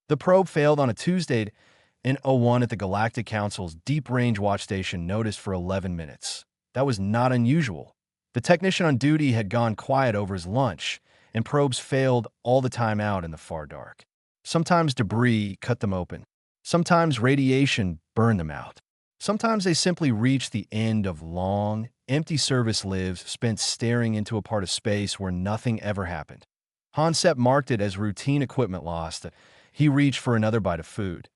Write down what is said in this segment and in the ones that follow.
The probe failed on a Tuesday in '01 at the Galactic Council's Deep Range Watch Station, noticed for 11 minutes. That was not unusual. The technician on duty had gone quiet over his lunch, and probes failed all the time out in the far dark. Sometimes debris cut them open. Sometimes radiation burned them out. Sometimes they simply reached the end of long, empty service lives spent staring into a part of space where nothing ever happened. Hansep marked it as routine equipment lost. He reached for another bite of food.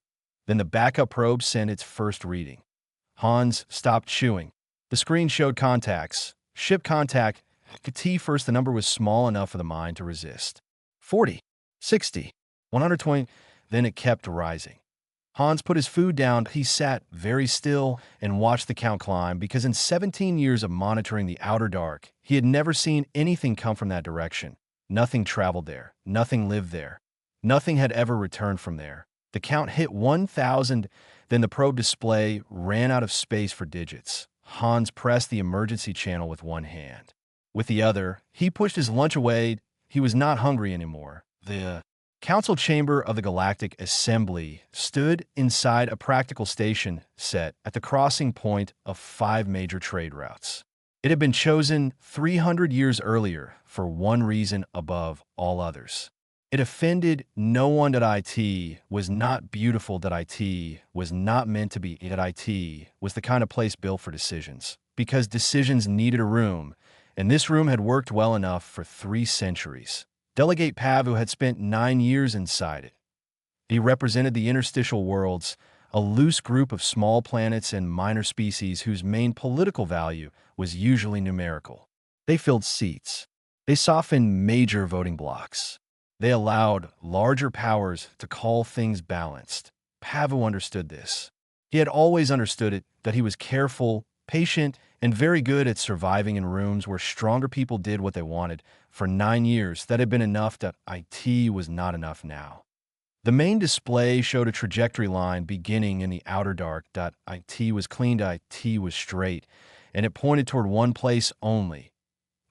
Then the backup probe sent its first reading. Hans stopped chewing. The screen showed contacts. Ship contact. T first, the number was small enough for the mind to resist. 40, 60, 120, then it kept rising. Hans put his food down. He sat very still and watched the count climb, because in 17 years of monitoring the outer dark, he had never seen anything come from that direction. Nothing traveled there. Nothing lived there. Nothing had ever returned from there. The count hit 1,000, then the probe display ran out of space for digits. Hans pressed the emergency channel with one hand. With the other, he pushed his lunch away. He was not hungry anymore. The council chamber of the Galactic Assembly stood inside a practical station set at the crossing point of 5 major trade routes. It had been chosen 300 years earlier for one reason above all others. It offended no one that IT was not beautiful, that IT was not meant to be, that IT was the kind of place built for decisions, because decisions needed a room, and this room had worked well enough for 3 centuries. Delegate Pavu had spent 9 years inside it. He represented the interstitial worlds, a loose group of small planets and minor species whose main political value was usually numerical. They filled seats. They softened major voting blocks. They allowed larger powers to call things balanced. Pavu understood this. He had always understood it, that he was careful, patient, and very good at surviving in rooms where stronger people did what they wanted. For 9 years, that had been enough. That IT was not enough now. The main display showed a trajectory line beginning in the outer dark. IT was clean, IT was straight, and it pointed toward one place only: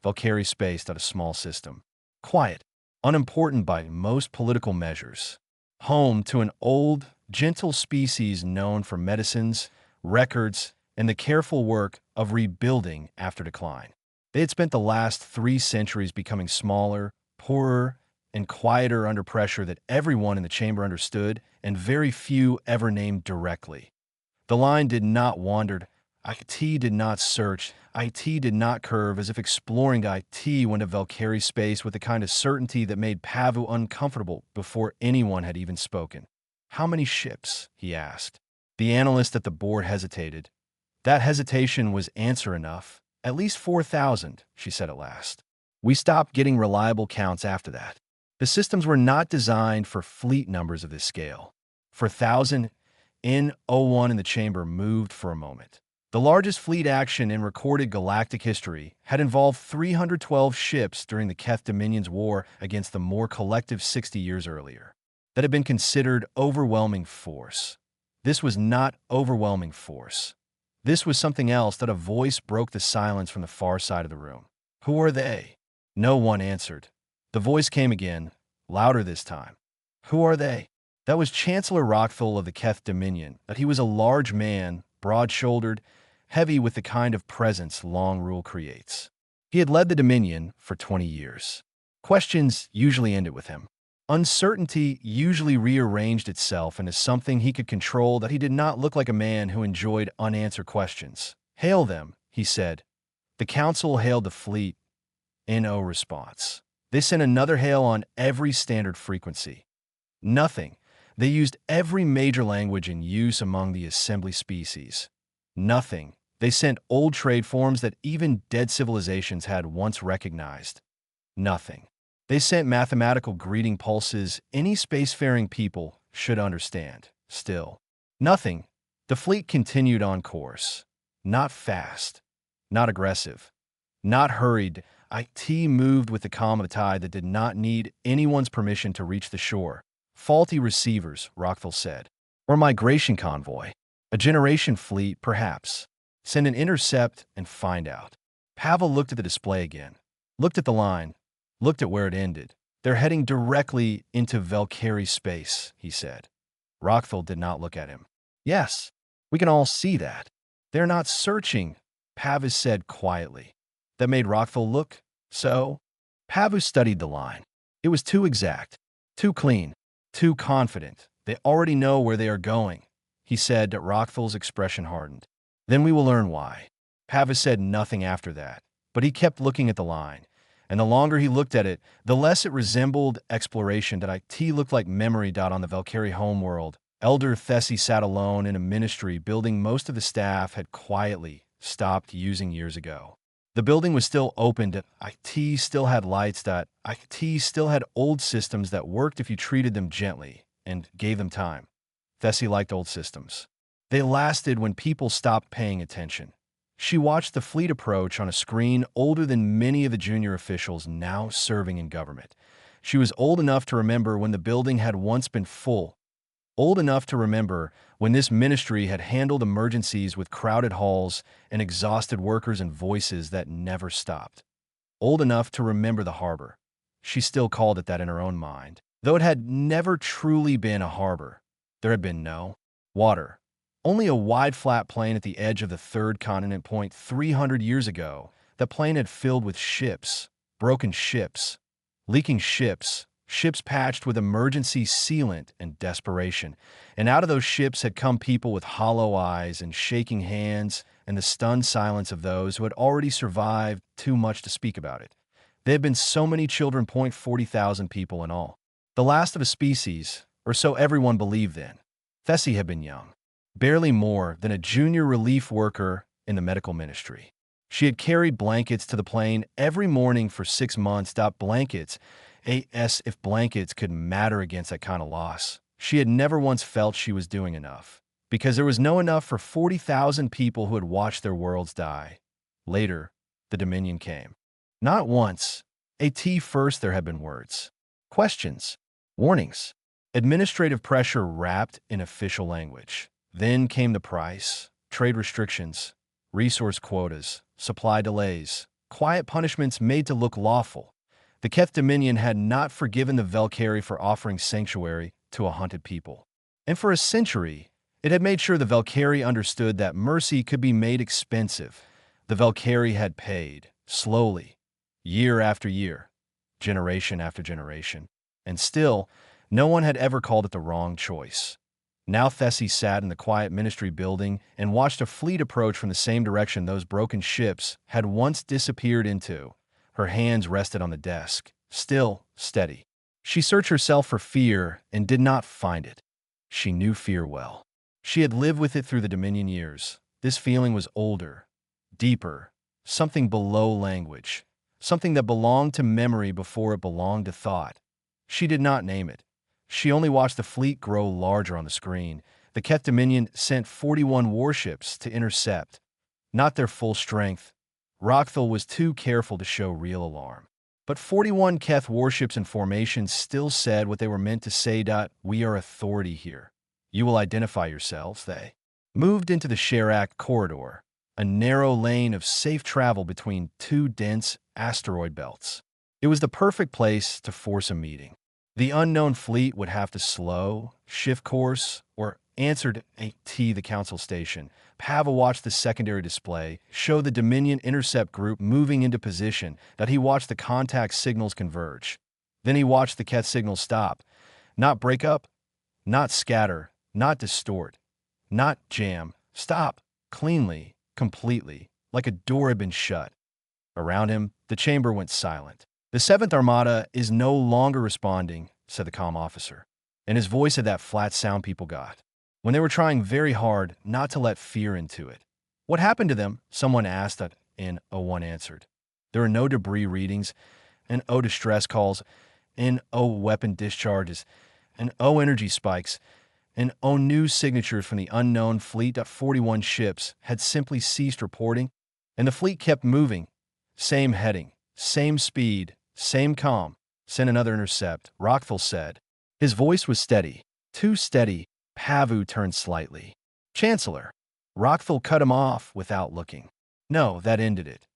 Valkyrie space, a small system. Quiet, unimportant by most political measures. Home to an old, gentle species known for medicines, records, and the careful work of rebuilding after decline. They had spent the last 3 centuries becoming smaller, poorer, and quieter under pressure that everyone in the chamber understood, and very few ever named directly. The line did not wander. IT did not search. IT did not curve, as if exploring. IT went to Valkyrie space with the kind of certainty that made Pavu uncomfortable before anyone had even spoken. "How many ships?" he asked. The analyst at the board hesitated. That hesitation was answer enough. "At least 4,000, she said at last. "We stopped getting reliable counts after that. The systems were not designed for fleet numbers of this scale. For 1,000, in '01 in the chamber moved for a moment. The largest fleet action in recorded galactic history had involved 312 ships during the Keth Dominion's war against the more collective 60 years earlier. That had been considered overwhelming force. This was not overwhelming force. This was something else. That a voice broke the silence from the far side of the room. "Who are they?" No one answered. The voice came again, louder this time. "Who are they?" That was Chancellor Rockthal of the Keth Dominion. That he was a large man, broad-shouldered, heavy with the kind of presence long rule creates. He had led the Dominion for 20 years. Questions usually ended with him. Uncertainty usually rearranged itself into something he could control. That he did not look like a man who enjoyed unanswered questions. "Hail them," he said. The council hailed the fleet. No response. They sent another hail on every standard frequency. Nothing. They used every major language in use among the assembly species. Nothing. They sent old trade forms that even dead civilizations had once recognized. Nothing. They sent mathematical greeting pulses any spacefaring people should understand. Still. Nothing. The fleet continued on course. Not fast. Not aggressive. Not hurried. IT moved with the calm of a tide that did not need anyone's permission to reach the shore. "Faulty receivers," Rockthal said. "Or migration convoy. A generation fleet, perhaps. Send an intercept and find out." Pavel looked at the display again. Looked at the line. Looked at where it ended. They're heading directly into Valkyrie space, he said. Rockthal did not look at him. Yes, we can all see that. They're not searching, Pavis said quietly. That made Rockthal look. So? Pavis studied the line. It was too exact, too clean, too confident. They already know where they are going, he said. Rockthal's expression hardened. Then we will learn why. Pavis said nothing after that, but he kept looking at the line. And the longer he looked at it, the less it resembled exploration. It looked like memory. On the Valkyrie homeworld, Elder Thessi sat alone in a ministry building most of the staff had quietly stopped using years ago. The building was still open. IT still had lights. IT still had old systems that worked if you treated them gently and gave them time. Thessi liked old systems. They lasted when people stopped paying attention. She watched the fleet approach on a screen older than many of the junior officials now serving in government. She was old enough to remember when the building had once been full, old enough to remember when this ministry had handled emergencies with crowded halls and exhausted workers and voices that never stopped. Old enough to remember the harbor. She still called it that in her own mind, though it had never truly been a harbor. There had been no water. Only a wide flat plain at the edge of the third continent. 300 years ago, the plain had filled with ships, broken ships, leaking ships, ships patched with emergency sealant and desperation. And out of those ships had come people with hollow eyes and shaking hands and the stunned silence of those who had already survived too much to speak about it. There had been so many children. 40,000 people in all. The last of a species, or so everyone believed then. Thessi had been young. Barely more than a junior relief worker in the medical ministry. She had carried blankets to the plane every morning for 6 months. Blankets, as if blankets could matter against that kind of loss. She had never once felt she was doing enough, because there was no enough for 40,000 people who had watched their worlds die. Later, the Dominion came. Not once. First there had been words, questions, warnings, administrative pressure wrapped in official language. Then came the price, trade restrictions, resource quotas, supply delays, quiet punishments made to look lawful. The Keth Dominion had not forgiven the Valkyrie for offering sanctuary to a hunted people. And for a century, it had made sure the Valkyrie understood that mercy could be made expensive. The Valkyrie had paid, slowly, year after year, generation after generation. And still, no one had ever called it the wrong choice. Now Thessi sat in the quiet ministry building and watched a fleet approach from the same direction those broken ships had once disappeared into. Her hands rested on the desk, still, steady. She searched herself for fear and did not find it. She knew fear well. She had lived with it through the Dominion years. This feeling was older, deeper, something below language, something that belonged to memory before it belonged to thought. She did not name it. She only watched the fleet grow larger on the screen. The Keth Dominion sent 41 warships to intercept, not their full strength. Rockthal was too careful to show real alarm. But 41 Keth warships in formation still said what they were meant to say. We are authority here. You will identify yourselves. They moved into the Sharak corridor, a narrow lane of safe travel between two dense asteroid belts. It was the perfect place to force a meeting. The unknown fleet would have to slow, shift course, or answer to the council station. Pava watched the secondary display show the Dominion intercept group moving into position. He watched the contact signals converge. Then he watched the Keth signals stop. Not break up, not scatter, not distort, not jam. Stop, cleanly, completely, like a door had been shut. Around him, the chamber went silent. The 7th Armada is no longer responding, said the comm officer, and his voice had that flat sound people got when they were trying very hard not to let fear into it. What happened to them? Someone asked, and O1 answered. There are no debris readings, and O distress calls, and O weapon discharges, and O energy spikes, and O news signatures from the unknown fleet. 41 ships had simply ceased reporting, and the fleet kept moving. Same heading, same speed, same comm. Send another intercept, Rockthal said. His voice was steady, too steady. Pavu turned slightly. Chancellor. Rockthal cut him off without looking. No, that ended it.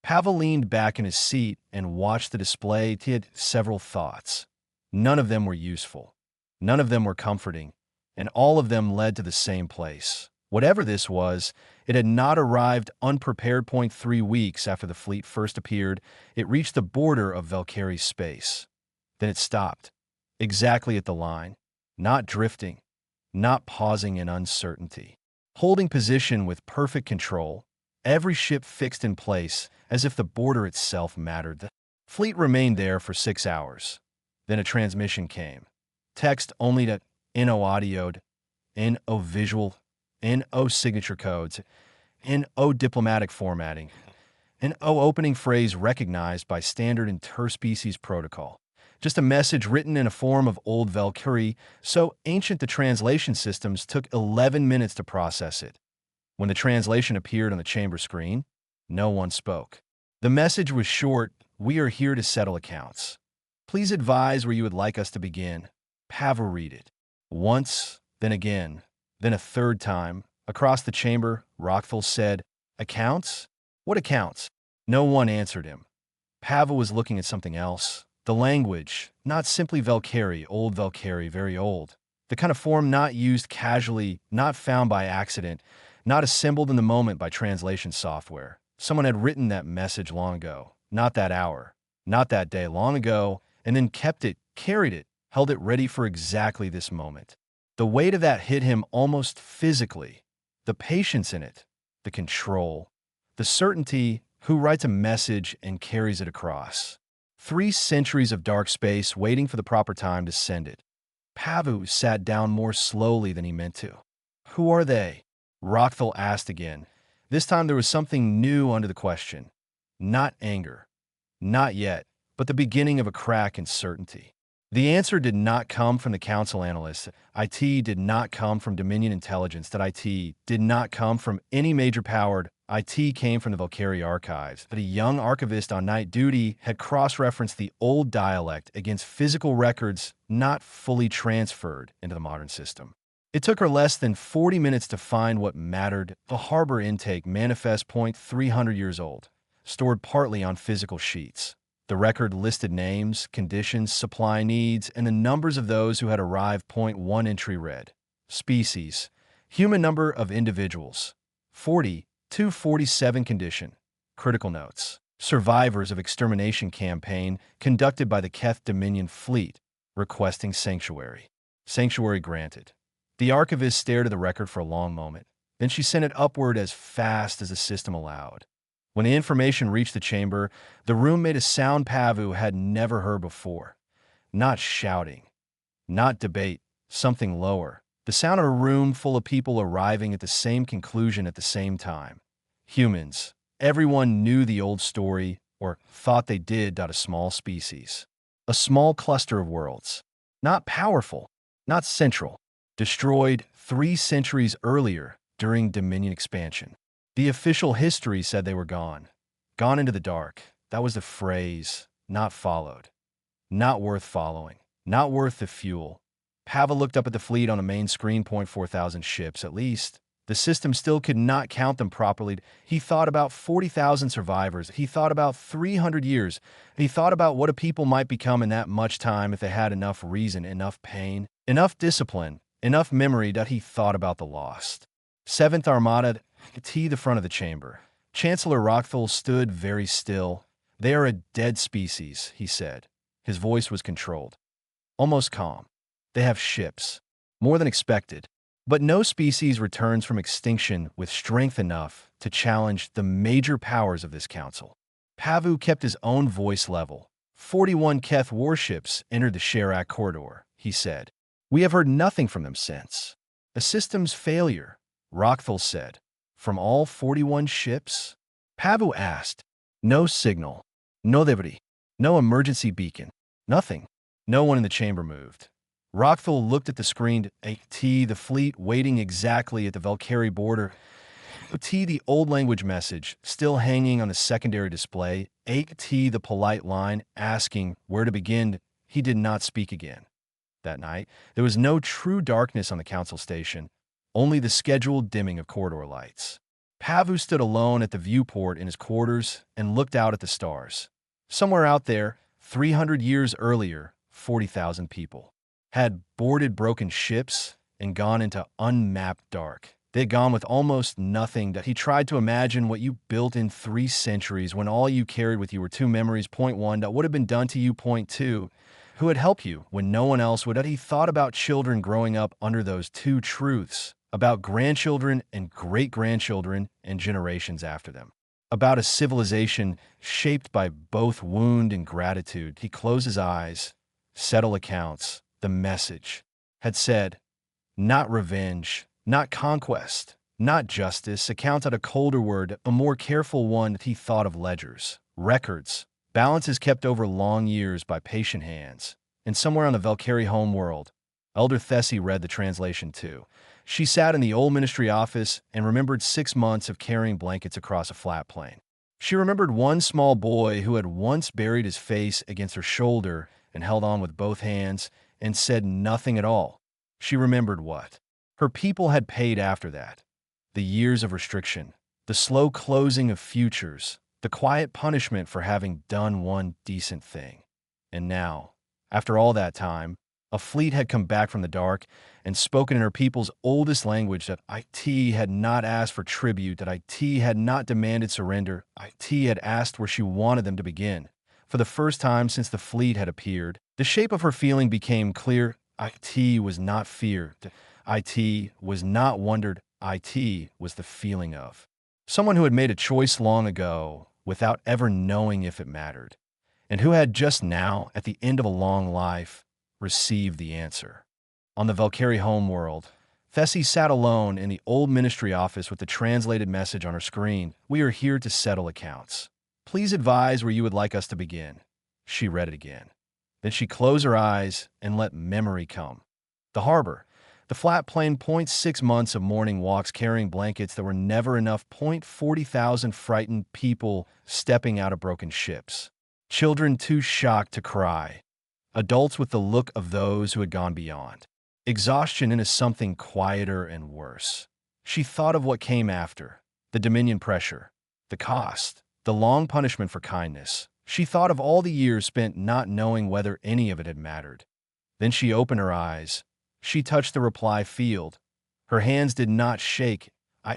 Pavel leaned back in his seat and watched the display. He had several thoughts. None of them were useful. None of them were comforting, and all of them led to the same place. Whatever this was, it had not arrived unprepared. 3 weeks after the fleet first appeared, it reached the border of Valkyrie's space. Then it stopped, exactly at the line, not drifting, not pausing in uncertainty. Holding position with perfect control, every ship fixed in place as if the border itself mattered. The fleet remained there for 6 hours. Then a transmission came. Text only to NO audio, NO visual, NO signature codes, NO diplomatic formatting, NO opening phrase recognized by standard interspecies protocol. Just a message written in a form of old Valkyrie, so ancient the translation systems took 11 minutes to process it. When the translation appeared on the chamber screen, no one spoke. The message was short: "We are here to settle accounts. Please advise where you would like us to begin." Pavel read it. Once, then again, then a third time. Across the chamber, Rockthal said, "Accounts? What accounts?" No one answered him. Pavel was looking at something else. The language, not simply Valkyrie, old Valkyrie, very old. The kind of form not used casually, not found by accident, not assembled in the moment by translation software. Someone had written that message long ago, not that hour, not that day, long ago, and then kept it, carried it, held it ready for exactly this moment. The weight of that hit him almost physically. The patience in it, the control, the certainty. Who writes a message and carries it across? 3 centuries of dark space waiting for the proper time to send it. Pavu sat down more slowly than he meant to. "Who are they?" Rockthal asked again. This time there was something new under the question. Not anger. Not yet, but the beginning of a crack in certainty. The answer did not come from the council analysts. IT did not come from Dominion Intelligence. That IT did not come from any major powered. IT came from the Valkyrie archives. That a young archivist on night duty had cross-referenced the old dialect against physical records not fully transferred into the modern system. It took her less than 40 minutes to find what mattered: the harbor intake manifest point 300 years old, stored partly on physical sheets. The record listed names, conditions, supply needs, and the numbers of those who had arrived. 1 entry read: species, human number of individuals, 40, 247 condition. Critical notes: survivors of extermination campaign conducted by the Keth Dominion Fleet, requesting sanctuary. Sanctuary granted. The archivist stared at the record for a long moment. Then she sent it upward as fast as the system allowed. When the information reached the chamber, the room made a sound Pavu had never heard before. Not shouting, not debate, something lower. The sound of a room full of people arriving at the same conclusion at the same time. Humans. Everyone knew the old story, or thought they did. A small species. A small cluster of worlds. Not powerful, not central. Destroyed 3 centuries earlier during Dominion expansion. The official history said they were gone. Gone into the dark. That was the phrase. Not followed. Not worth following. Not worth the fuel. Pavel looked up at the fleet on the main screen. 4,000 ships, at least. The system still could not count them properly. He thought about 40,000 survivors. He thought about 300 years. He thought about what a people might become in that much time if they had enough reason, enough pain, enough discipline, enough memory. He thought about the lost. 7th Armada, the front of the chamber. Chancellor Rockthal stood very still. "They are a dead species," he said. His voice was controlled, almost calm. "They have ships, more than expected. But no species returns from extinction with strength enough to challenge the major powers of this council." Pavu kept his own voice level. 41 Keth warships entered the Sharak corridor, he said. "We have heard nothing from them since." "A systems failure," Rockthal said. "From all 41 ships?" Pavu asked. "No signal. No debris. No emergency beacon. Nothing." No one in the chamber moved. Rockthal looked at the screen. The fleet waiting exactly at the Valkyrie border. The old language message still hanging on the secondary display. The polite line asking where to begin. He did not speak again. That night, there was no true darkness on the council station, only the scheduled dimming of corridor lights. Pavu stood alone at the viewport in his quarters and looked out at the stars. Somewhere out there, 300 years earlier, 40,000 people had boarded broken ships and gone into unmapped dark. They had gone with almost nothing. That he tried to imagine what you built in 3 centuries when all you carried with you were 2 memories. Point 1, that would have been done to you. Point 2, who would help you when no one else would. That he thought about children growing up under those 2 truths, about grandchildren and great-grandchildren and generations after them, about a civilization shaped by both wound and gratitude. He closed his eyes, settle accounts. The message had said, not revenge, not conquest, not justice. Accounts had a colder word, a more careful one. That he thought of ledgers, records, balances kept over long years by patient hands. And somewhere on the Valkyrie homeworld, Elder Thessie read the translation too. She sat in the old ministry office and remembered 6 months of carrying blankets across a flat plain. She remembered one small boy who had once buried his face against her shoulder and held on with both hands and said nothing at all. She remembered what her people had paid after that. The years of restriction, the slow closing of futures, the quiet punishment for having done one decent thing. And now, after all that time, a fleet had come back from the dark and spoken in her people's oldest language. That IT had not asked for tribute, that IT had not demanded surrender. IT had asked where she wanted them to begin. For the first time since the fleet had appeared, the shape of her feeling became clear. IT was not fear. IT was not wondered. IT was the feeling of someone who had made a choice long ago without ever knowing if it mattered, and who had just now, at the end of a long life, received the answer. On the Valkyrie homeworld, Thessie sat alone in the old ministry office with the translated message on her screen. We are here to settle accounts. Please advise where you would like us to begin. She read it again. Then she closed her eyes and let memory come. The harbor, the flat plain. 6 months of morning walks carrying blankets that were never enough. 40,000 frightened people stepping out of broken ships. Children too shocked to cry. Adults with the look of those who had gone beyond. Exhaustion into something quieter and worse. She thought of what came after. The Dominion pressure. The cost. The long punishment for kindness. She thought of all the years spent not knowing whether any of it had mattered. Then she opened her eyes. She touched the reply field. Her hands did not shake.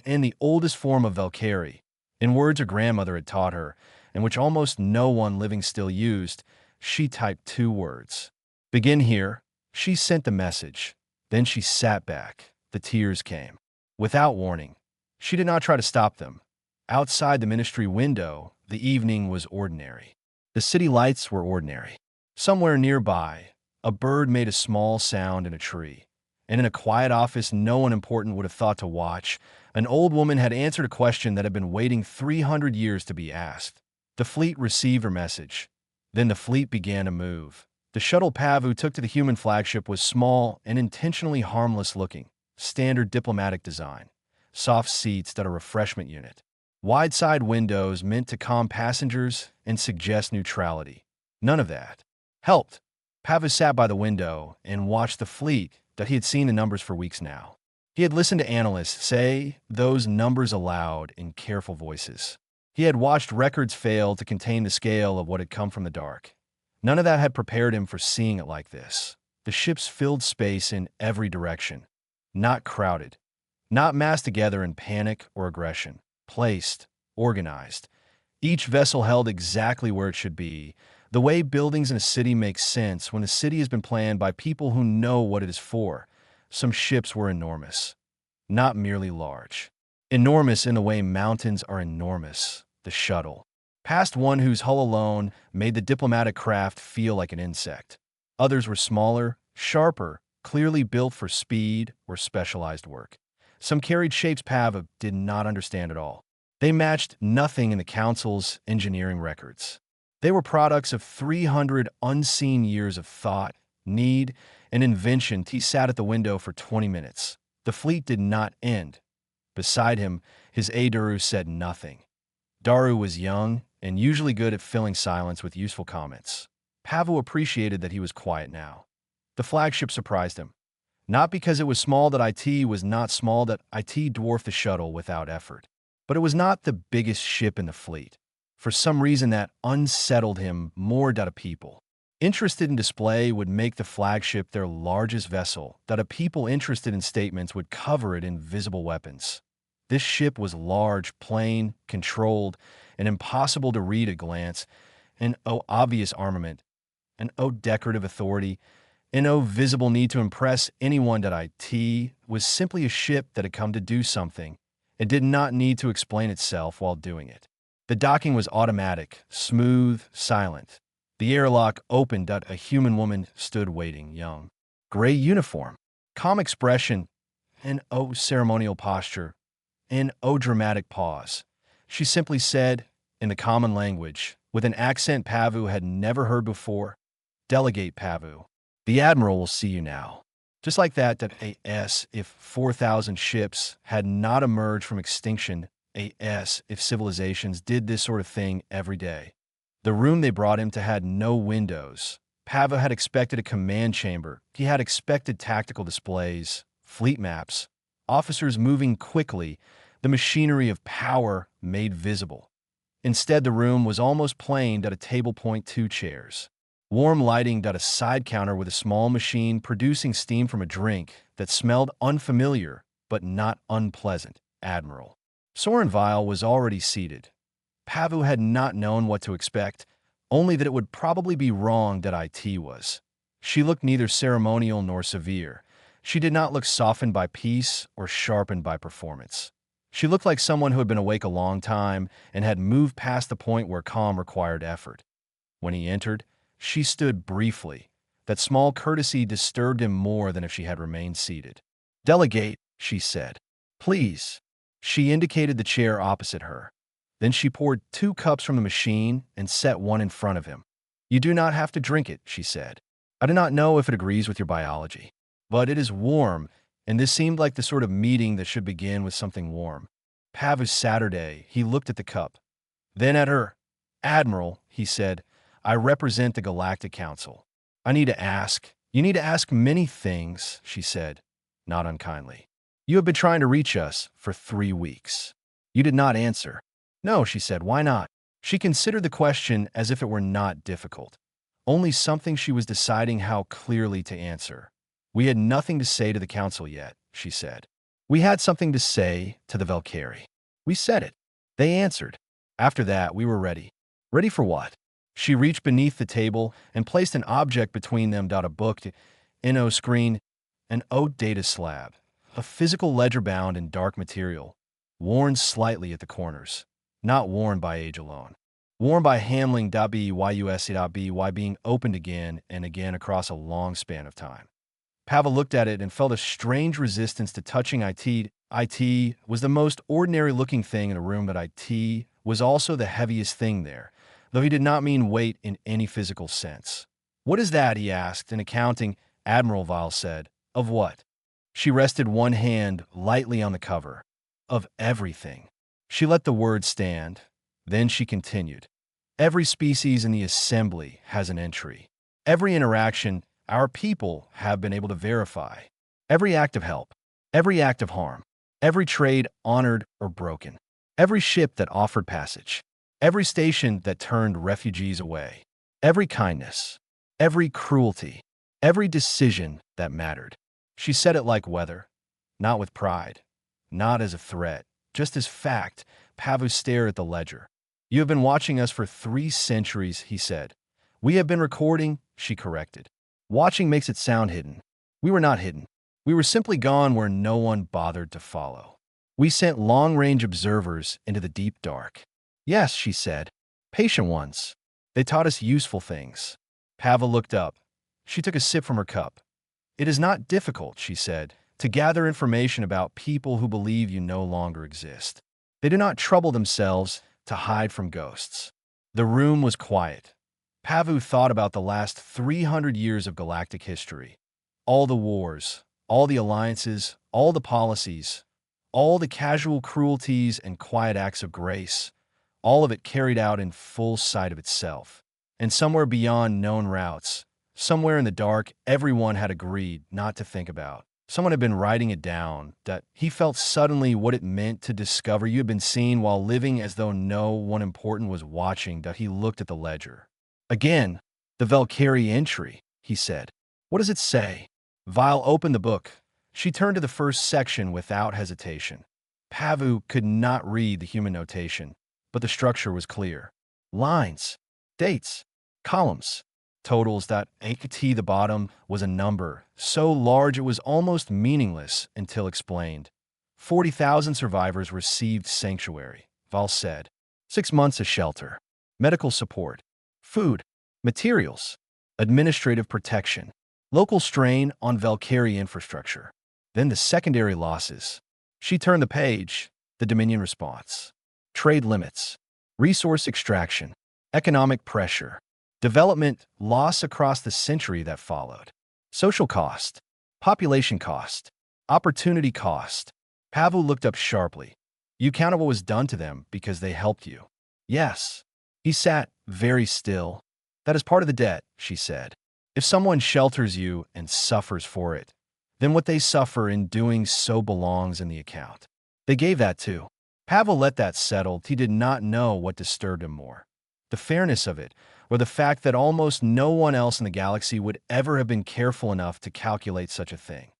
In the oldest form of Valkyrie, in words her grandmother had taught her, and which almost no one living still used, she typed 2 words. Begin here. She sent the message. Then she sat back. The tears came. Without warning. She did not try to stop them. Outside the ministry window, the evening was ordinary. The city lights were ordinary. Somewhere nearby, a bird made a small sound in a tree. And in a quiet office no one important would have thought to watch, an old woman had answered a question that had been waiting 300 years to be asked. The fleet received her message. Then the fleet began to move. The shuttle Pavu took to the human flagship was small and intentionally harmless looking. Standard diplomatic design. Soft seats that a refreshment unit. Wide-side windows meant to calm passengers and suggest neutrality. None of that helped. Pavu sat by the window and watched the fleet that he had seen the numbers for weeks now. He had listened to analysts say those numbers aloud in careful voices. He had watched records fail to contain the scale of what had come from the dark. None of that had prepared him for seeing it like this. The ships filled space in every direction. Not crowded. Not massed together in panic or aggression. Placed. Organized. Each vessel held exactly where it should be. The way buildings in a city make sense when the city has been planned by people who know what it is for. Some ships were enormous. Not merely large. Enormous in the way mountains are enormous. The shuttle. Past one whose hull alone made the diplomatic craft feel like an insect. Others were smaller, sharper, clearly built for speed or specialized work. Some carried shapes Pav did not understand at all. They matched nothing in the Council's engineering records. They were products of 300 unseen years of thought, need, and invention. He sat at the window for 20 minutes. The fleet did not end. Beside him, his Daru said nothing. Daru was young and usually good at filling silence with useful comments. Pavu appreciated that he was quiet now. The flagship surprised him. Not because it was small that IT was not small, that IT dwarfed the shuttle without effort. But it was not the biggest ship in the fleet. For some reason that unsettled him more than a people. Interested in display would make the flagship their largest vessel, that a people interested in statements would cover it in visible weapons. This ship was large, plain, controlled, and impossible to read at a glance, and obvious armament, and decorative authority, and visible need to impress anyone that it was simply a ship that had come to do something, and did not need to explain itself while doing it. The docking was automatic, smooth, silent. The airlock opened. A human woman stood waiting, young. Gray uniform, calm expression, and ceremonial posture, and dramatic pause. She simply said, in the common language, with an accent Pavu had never heard before, "Delegate Pavu. The Admiral will see you now." Just like that if 4,000 ships had not emerged from extinction, if civilizations did this sort of thing every day. The room they brought him to had no windows. Pavu had expected a command chamber. He had expected tactical displays, fleet maps, officers moving quickly, the machinery of power made visible. Instead, the room was almost plain at a table point, 2 chairs. Warm lighting at a side counter with a small machine producing steam from a drink that smelled unfamiliar but not unpleasant. Admiral Soren Weil was already seated. Pavu had not known what to expect, only that it would probably be wrong that it was. She looked neither ceremonial nor severe. She did not look softened by peace or sharpened by performance. She looked like someone who had been awake a long time and had moved past the point where calm required effort. When he entered, she stood briefly. That small courtesy disturbed him more than if she had remained seated. "Delegate," she said. "Please." She indicated the chair opposite her. Then she poured 2 cups from the machine and set one in front of him. "You do not have to drink it," she said. "I do not know if it agrees with your biology, but it is warm, and this seemed like the sort of meeting that should begin with something warm." Pavu's Saturday, he looked at the cup. Then at her. "Admiral," he said, "I represent the Galactic Council. I need to ask." "You need to ask many things," she said, not unkindly. "You have been trying to reach us for 3 weeks. You did not answer." "No," she said, "why not?" She considered the question as if it were not difficult, only something she was deciding how clearly to answer. "We had nothing to say to the council yet," she said. "We had something to say to the Valkyrie. We said it. They answered. After that, we were ready." "Ready for what?" She reached beneath the table and placed an object between them. A book, an screen, an data slab, a physical ledger bound in dark material, worn slightly at the corners. Not worn by age alone. Worn by handling .by being opened again and again across a long span of time. Pavel looked at it and felt a strange resistance to touching it. It was the most ordinary-looking thing in the room, but it was also the heaviest thing there, though he did not mean weight in any physical sense. "What is that?" he asked. "In accounting," Admiral Weil said. "Of what?" She rested one hand lightly on the cover. "Of everything." She let the word stand. Then she continued. "Every species in the assembly has an entry. Every interaction our people have been able to verify. Every act of help. Every act of harm. Every trade honored or broken. Every ship that offered passage. Every station that turned refugees away. Every kindness. Every cruelty. Every decision that mattered." She said it like weather, not with pride, not as a threat. Just as fact. Pavu stared at the ledger. "You have been watching us for 3 centuries, he said. "We have been recording," she corrected. "Watching makes it sound hidden. We were not hidden. We were simply gone where no one bothered to follow. We sent long-range observers into the deep dark." "Yes," she said. "Patient ones. They taught us useful things." Pavel looked up. She took a sip from her cup. "It is not difficult," she said, "to gather information about people who believe you no longer exist. They do not trouble themselves to hide from ghosts." The room was quiet. Pavu thought about the last 300 years of galactic history. All the wars, all the alliances, all the policies, all the casual cruelties and quiet acts of grace, all of it carried out in full sight of itself. And somewhere beyond known routes, somewhere in the dark, everyone had agreed not to think about, Someone had been writing it down, that he felt suddenly what it meant to discover you had been seen while living as though no one important was watching, that he looked at the ledger. Again, the Valkyrie entry, he said. What does it say? Vile opened the book. She turned to the first section without hesitation. Pavu could not read the human notation, but the structure was clear. Lines, dates, columns, totals. That at the bottom was a number, so large it was almost meaningless until explained. 40,000 survivors received sanctuary, Val said. 6 months of shelter, medical support, food, materials, administrative protection, local strain on Valkyrie infrastructure. Then the secondary losses. She turned the page, the Dominion response. Trade limits, resource extraction, economic pressure, development loss across the century that followed. Social cost, population cost, opportunity cost. Pavel looked up sharply. You counted what was done to them because they helped you. Yes. He sat very still. That is part of the debt, she said. If someone shelters you and suffers for it, then what they suffer in doing so belongs in the account. They gave that too. Pavel let that settle. He did not know what disturbed him more. The fairness of it, or the fact that almost no one else in the galaxy would ever have been careful enough to calculate such a thing.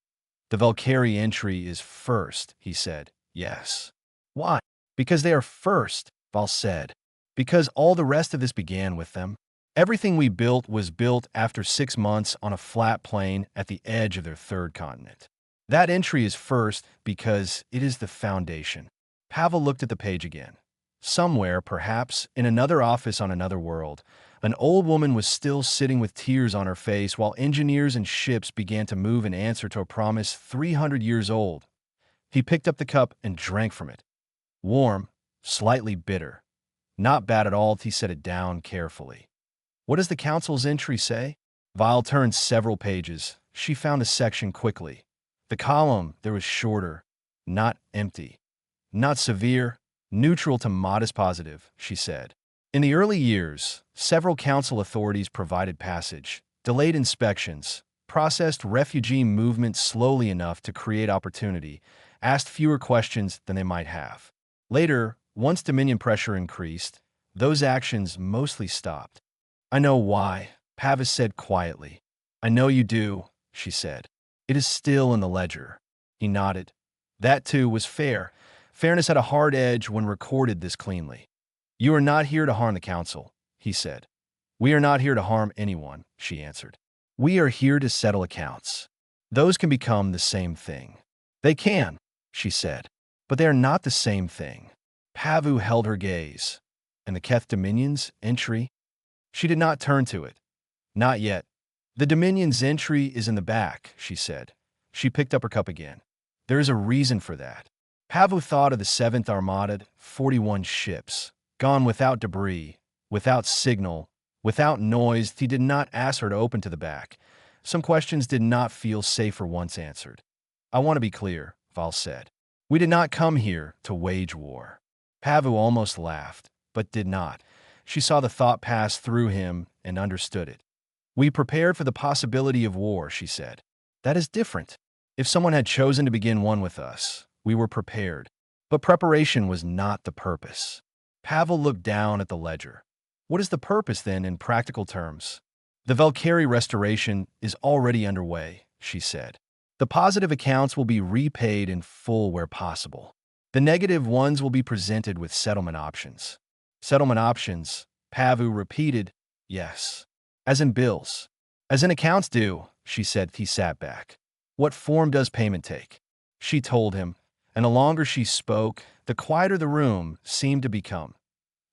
The Valkyrie entry is first, he said. Yes. Why? Because they are first, Val said. Because all the rest of this began with them. Everything we built was built after 6 months on a flat plain at the edge of their third continent. That entry is first because it is the foundation. Pavel looked at the page again. Somewhere, perhaps, in another office on another world, an old woman was still sitting with tears on her face while engineers and ships began to move in answer to a promise 300 years old. He picked up the cup and drank from it. Warm, slightly bitter. Not bad at all. He set it down carefully. What does the council's entry say? Vile turned several pages. She found a section quickly. The column there was shorter, not empty, not severe, neutral to modest positive, she said. In the early years, several council authorities provided passage, delayed inspections, processed refugee movement slowly enough to create opportunity, asked fewer questions than they might have. Later, once Dominion pressure increased, those actions mostly stopped. I know why, Pavis said quietly. I know you do, she said. It is still in the ledger. He nodded. That, too, was fair. Fairness had a hard edge when recorded this cleanly. You are not here to harm the council, he said. We are not here to harm anyone, she answered. We are here to settle accounts. Those can become the same thing. They can, she said, but they are not the same thing. Pavu held her gaze. And the Keth Dominion's entry? She did not turn to it. Not yet. The Dominion's entry is in the back, she said. She picked up her cup again. There is a reason for that. Pavu thought of the 7th Armada, 41 ships, gone without debris, without signal, without noise. He did not ask her to open to the back. Some questions did not feel safer once answered. I want to be clear, Val said. We did not come here to wage war. Pavu almost laughed, but did not. She saw the thought pass through him and understood it. We prepared for the possibility of war, she said. That is different. If someone had chosen to begin one with us, we were prepared. But preparation was not the purpose. Pavel looked down at the ledger. What is the purpose, then, in practical terms? The Valkyrie restoration is already underway, she said. The positive accounts will be repaid in full where possible. The negative ones will be presented with settlement options. Settlement options, Pavu repeated. Yes. As in bills. As in accounts do, she said. He sat back. What form does payment take? She told him, and the longer she spoke, the quieter the room seemed to become.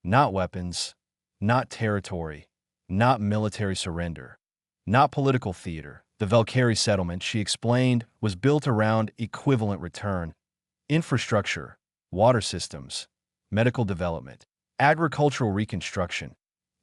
Not weapons, not territory, not military surrender, not political theater. The Valkyrie settlement, she explained, was built around equivalent return, infrastructure, water systems, medical development, agricultural reconstruction,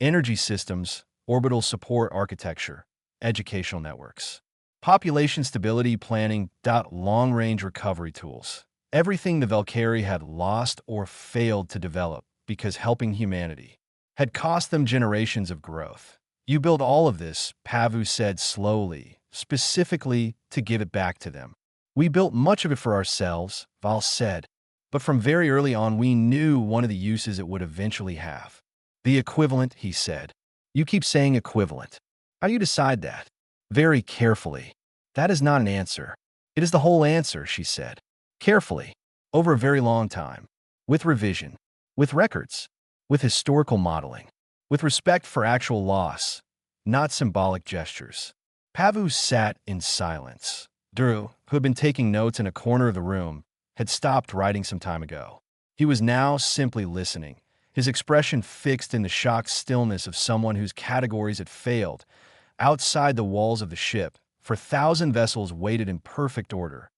energy systems, orbital support architecture, educational networks, population stability planning, long-range recovery tools. Everything the Valkyrie had lost or failed to develop because helping humanity had cost them generations of growth. You build all of this, Pavu said slowly, specifically to give it back to them. We built much of it for ourselves, Val said, but from very early on we knew one of the uses it would eventually have. The equivalent, he said. You keep saying equivalent. How do you decide that? Very carefully. That is not an answer. It is the whole answer, she said. Carefully. Over a very long time. With revision. With records. With historical modeling. With respect for actual loss. Not symbolic gestures. Pavu sat in silence. Drew, who had been taking notes in a corner of the room, had stopped writing some time ago. He was now simply listening, his expression fixed in the shocked stillness of someone whose categories had failed. Outside the walls of the ship, 4,000 vessels waited in perfect order.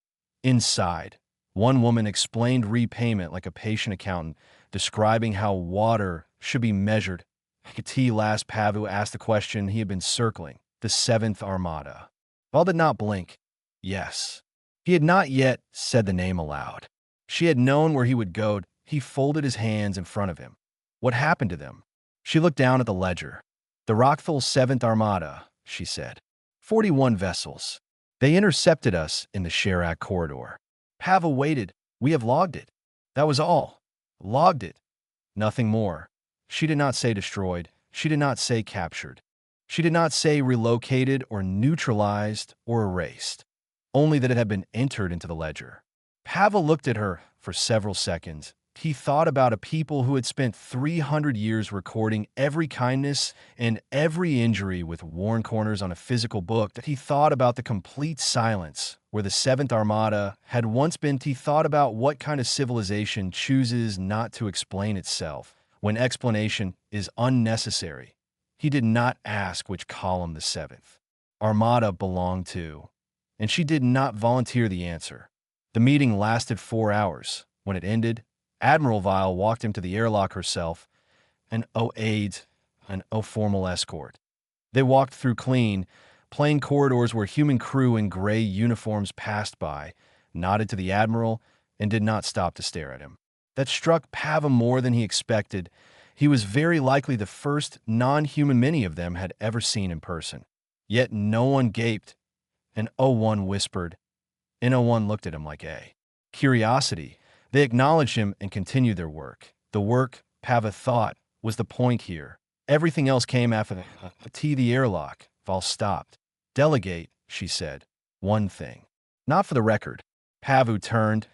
Inside, one woman explained repayment like a patient accountant, describing how water should be measured. T. Last Pavu asked the question he had been circling, the Seventh Armada. Val did not blink. Yes. He had not yet said the name aloud. She had known where he would go. He folded his hands in front of him. What happened to them? She looked down at the ledger. The Rockville 7th Armada, she said. 41 vessels. They intercepted us in the Sherak corridor. Pava waited. We have logged it. That was all. Logged it. Nothing more. She did not say destroyed. She did not say captured. She did not say relocated or neutralized or erased. Only that it had been entered into the ledger. Pava looked at her for several seconds. He thought about a people who had spent 300 years recording every kindness and every injury with worn corners on a physical book. That he thought about the complete silence where the Seventh Armada had once been. He thought about what kind of civilization chooses not to explain itself when explanation is unnecessary. He did not ask which column the Seventh Armada belonged to, and she did not volunteer the answer. The meeting lasted 4 hours. When it ended, Admiral Vile walked him to the airlock herself, an aide, an formal escort. They walked through clean, plain corridors where human crew in gray uniforms passed by, nodded to the Admiral, and did not stop to stare at him. That struck Pava more than he expected. He was very likely the first non-human many of them had ever seen in person. Yet no one gaped, and O1 whispered, and O1 looked at him like a curiosity. They acknowledged him and continued their work. The work, Pava thought, was the point here. Everything else came after the airlock. Val stopped. Delegate, she said. One thing. Not for the record. Pavu turned.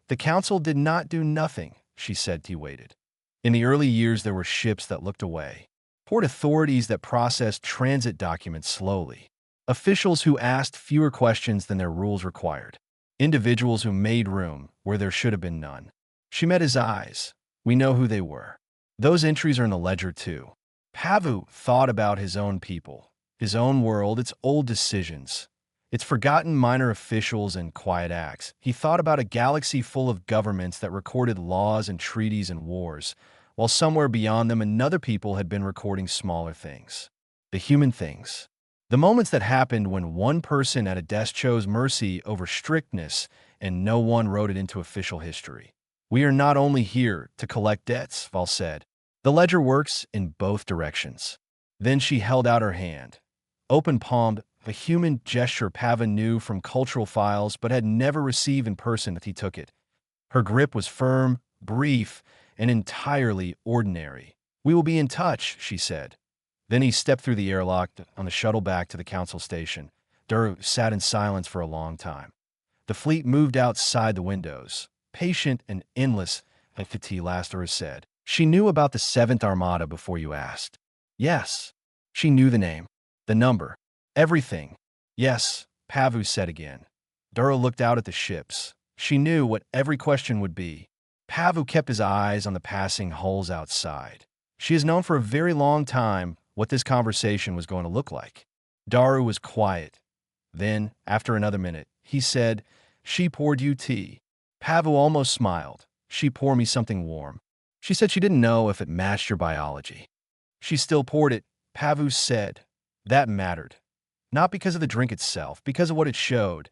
The council did not do nothing, she said. He waited. In the early years, there were ships that looked away. Port authorities that processed transit documents slowly. Officials who asked fewer questions than their rules required. Individuals who made room where there should have been none. She met his eyes. We know who they were. Those entries are in the ledger too. Pavu thought about his own people, his own world, its old decisions, its forgotten minor officials and quiet acts. He thought about a galaxy full of governments that recorded laws and treaties and wars, while somewhere beyond them another people had been recording smaller things. The human things. The moments that happened when one person at a desk chose mercy over strictness and no one wrote it into official history. We are not only here to collect debts, Val said. The ledger works in both directions. Then she held out her hand. Open-palmed, a human gesture Pava knew from cultural files but had never received in person. That he took it. Her grip was firm, brief, and entirely ordinary. We will be in touch, she said. Then he stepped through the airlock on the shuttle back to the council station. Duru sat in silence for a long time. The fleet moved outside the windows, patient and endless, T. Laster said. She knew about the 7th Armada before you asked. Yes. She knew the name, the number, everything. Yes, Pavu said again. Duru looked out at the ships. She knew what every question would be. Pavu kept his eyes on the passing hulls outside. She has known for a very long time what this conversation was going to look like. Daru was quiet. Then, after another minute, he said, She poured you tea. Pavu almost smiled. She poured me something warm. She said she didn't know if it matched your biology. She still poured it, Pavu said. That mattered. Not because of the drink itself, because of what it showed.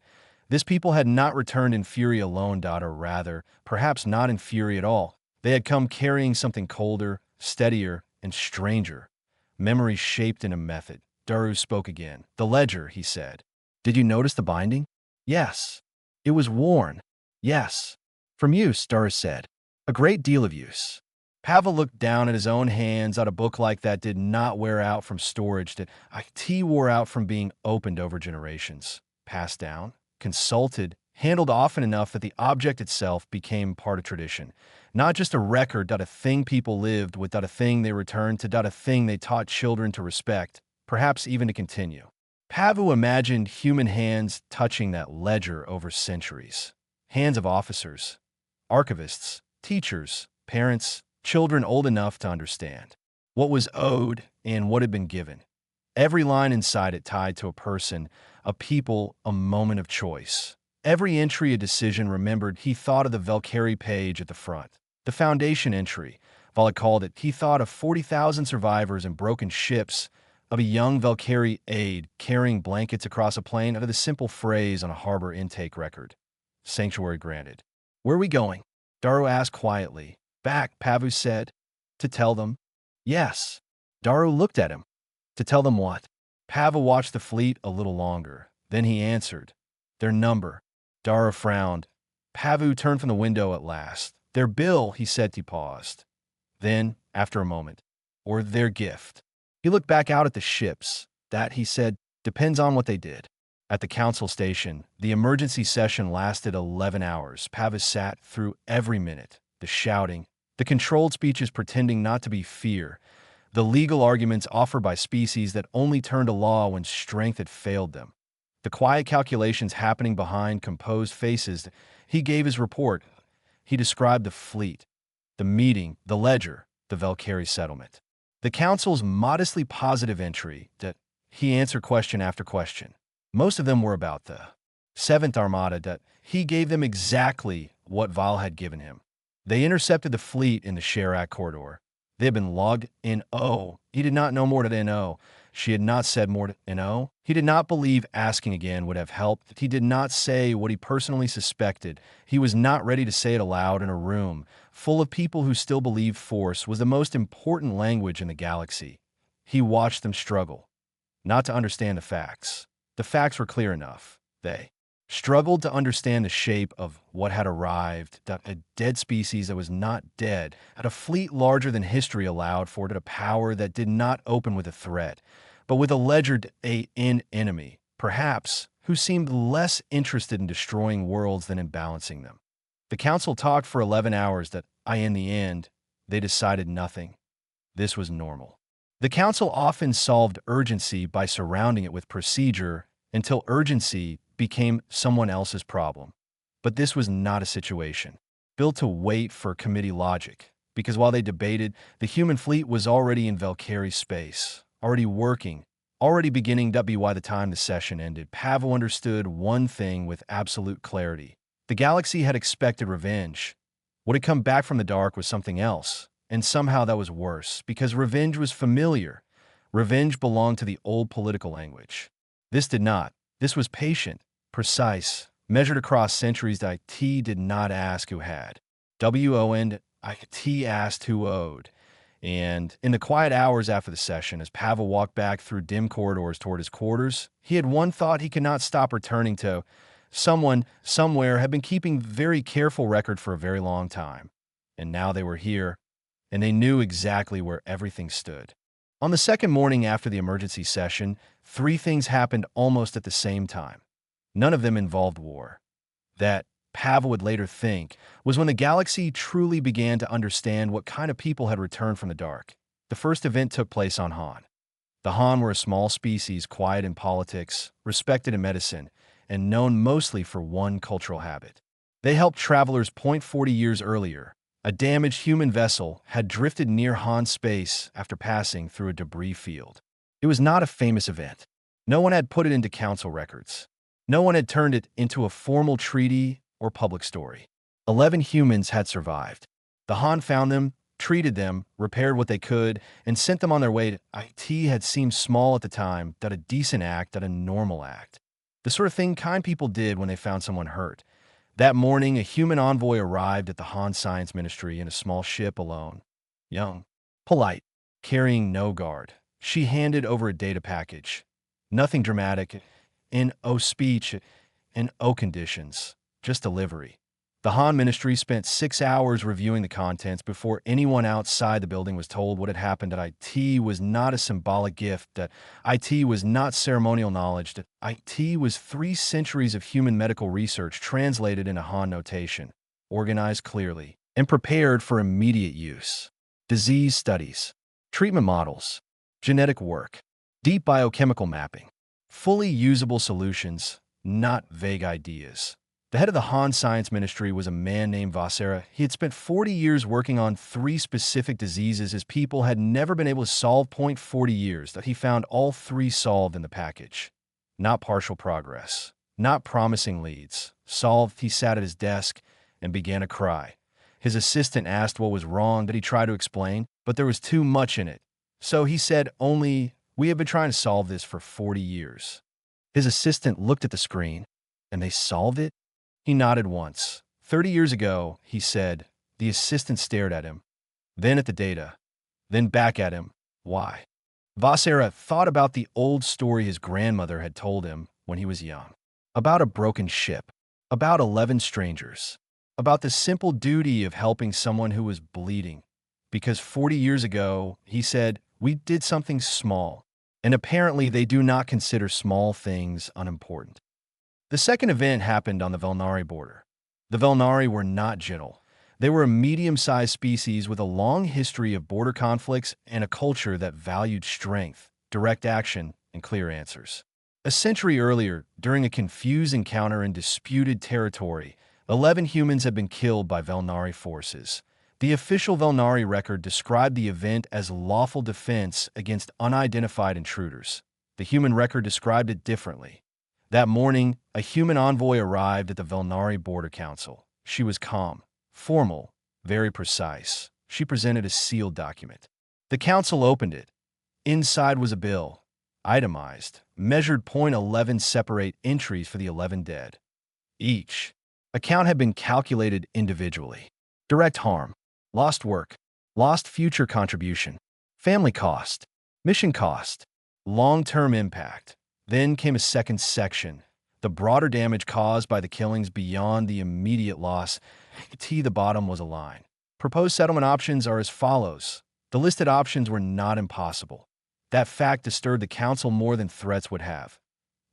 This people had not returned in fury alone, or rather, perhaps not in fury at all. They had come carrying something colder, steadier, and stranger. Memory shaped in a method. Daru spoke again. The ledger, he said. Did you notice the binding? Yes. It was worn. Yes. From use, Doris said. A great deal of use. Pavel looked down at his own hands at a book like that did not wear out from storage, that IT wore out from being opened over generations, passed down, consulted, handled often enough that the object itself became part of tradition. Not just a record, a thing people lived with, a thing they returned to, a thing they taught children to respect, perhaps even to continue. Pavu imagined human hands touching that ledger over centuries. Hands of officers, archivists, teachers, parents, children old enough to understand what was owed and what had been given. Every line inside it tied to a person, a people, a moment of choice. Every entry a decision remembered. He thought of the Valkyrie page at the front. The foundation entry, Vala called it. He thought of 40,000 survivors and broken ships, of a young Valkyrie aide carrying blankets across a plane, out of the simple phrase on a harbor intake record. Sanctuary granted. Where are we going? Daru asked quietly. Back, Pavu said. To tell them? Yes. Daru looked at him. To tell them what? Pavu watched the fleet a little longer. Then he answered. Their number. Daru frowned. Pavu turned from the window at last. Their bill, he said. He paused. Then, after a moment, or their gift. He looked back out at the ships. That, he said, depends on what they did. At the council station, the emergency session lasted 11 hours. Pavu sat through every minute. The shouting, the controlled speeches pretending not to be fear, the legal arguments offered by species that only turned to law when strength had failed them, the quiet calculations happening behind composed faces. He gave his report. He described the fleet, the meeting, the ledger, the Valkyrie settlement. The council's modestly positive entry that he answered question after question. Most of them were about the Seventh Armada, that he gave them exactly what Val had given him. They intercepted the fleet in the Sharak corridor. They had been logged in O. He did not know more than NO. She had not said more than NO. He did not believe asking again would have helped. He did not say what he personally suspected. He was not ready to say it aloud in a room full of people who still believed force was the most important language in the galaxy. He watched them struggle, not to understand the facts. The facts were clear enough. They struggled to understand the shape of what had arrived, that a dead species that was not dead, at a fleet larger than history allowed for it, at a power that did not open with a threat, but with a ledger enemy, perhaps, who seemed less interested in destroying worlds than in balancing them. The council talked for 11 hours that, in the end, they decided nothing. This was normal. The council often solved urgency by surrounding it with procedure until urgency became someone else's problem. But this was not a situation built to wait for committee logic, because while they debated, the human fleet was already in Valkyrie space, already working, already beginning to be. By the time the session ended, Pavel understood one thing with absolute clarity. The galaxy had expected revenge. What had come back from the dark was something else, and somehow that was worse, because revenge was familiar. Revenge belonged to the old political language. This did not. This was patient, precise, measured across centuries. IT did not ask who had. IT asked who owed. And in the quiet hours after the session, as Pavel walked back through dim corridors toward his quarters, he had one thought he could not stop returning to. Someone, somewhere, had been keeping very careful record for a very long time. And now they were here, and they knew exactly where everything stood. On the second morning after the emergency session, 3 things happened almost at the same time. None of them involved war. That, Pavel would later think, was when the galaxy truly began to understand what kind of people had returned from the dark. The first event took place on Han. The Han were a small species, quiet in politics, respected in medicine, and known mostly for one cultural habit. They helped travelers 40 years earlier. A damaged human vessel had drifted near Han space after passing through a debris field. It was not a famous event. No one had put it into council records. No one had turned it into a formal treaty or public story. 11 humans had survived. The Han found them, treated them, repaired what they could, and sent them on their way. IT had seemed small at the time, that a decent act, that a normal act. The sort of thing kind people did when they found someone hurt. That morning, a human envoy arrived at the Han Science Ministry in a small ship alone. Young, polite, carrying no guard. She handed over a data package. Nothing dramatic, in O speech, in O conditions. just delivery. The Han ministry spent 6 hours reviewing the contents before anyone outside the building was told what had happened. That IT was not a symbolic gift, that IT was not ceremonial knowledge, that IT was 3 centuries of human medical research translated into Han notation, organized clearly, and prepared for immediate use. Disease studies, treatment models, genetic work, deep biochemical mapping, fully usable solutions, not vague ideas. The head of the Han Science Ministry was a man named Vasera. He had spent 40 years working on 3 specific diseases his people had never been able to solve. 40 years that he found all 3 solved in the package. Not partial progress, not promising leads. Solved. He sat at his desk and began to cry. His assistant asked what was wrong. That he tried to explain, but there was too much in it. So he said, "Only, we have been trying to solve this for 40 years. His assistant looked at the screen, and they solved it? He nodded once. 30 years ago, he said. The assistant stared at him, then at the data, then back at him. Why? Vasera thought about the old story his grandmother had told him when he was young. About a broken ship, about 11 strangers, about the simple duty of helping someone who was bleeding. Because 40 years ago, he said, we did something small, and apparently they do not consider small things unimportant. The second event happened on the Velnari border. The Velnari were not gentle. They were a medium-sized species with a long history of border conflicts and a culture that valued strength, direct action, and clear answers. A century earlier, during a confused encounter in disputed territory, 11 humans had been killed by Velnari forces. The official Velnari record described the event as lawful defense against unidentified intruders. The human record described it differently. That morning, a human envoy arrived at the Velnari Border Council. She was calm, formal, very precise. She presented a sealed document. The council opened it. Inside was a bill, itemized, measured .11 separate entries for the 11 dead. Each account had been calculated individually. Direct harm, lost work, lost future contribution, family cost, mission cost, long-term impact. Then came a second section, the broader damage caused by the killings beyond the immediate loss. The bottom was a line. Proposed settlement options are as follows. The listed options were not impossible. That fact disturbed the council more than threats would have.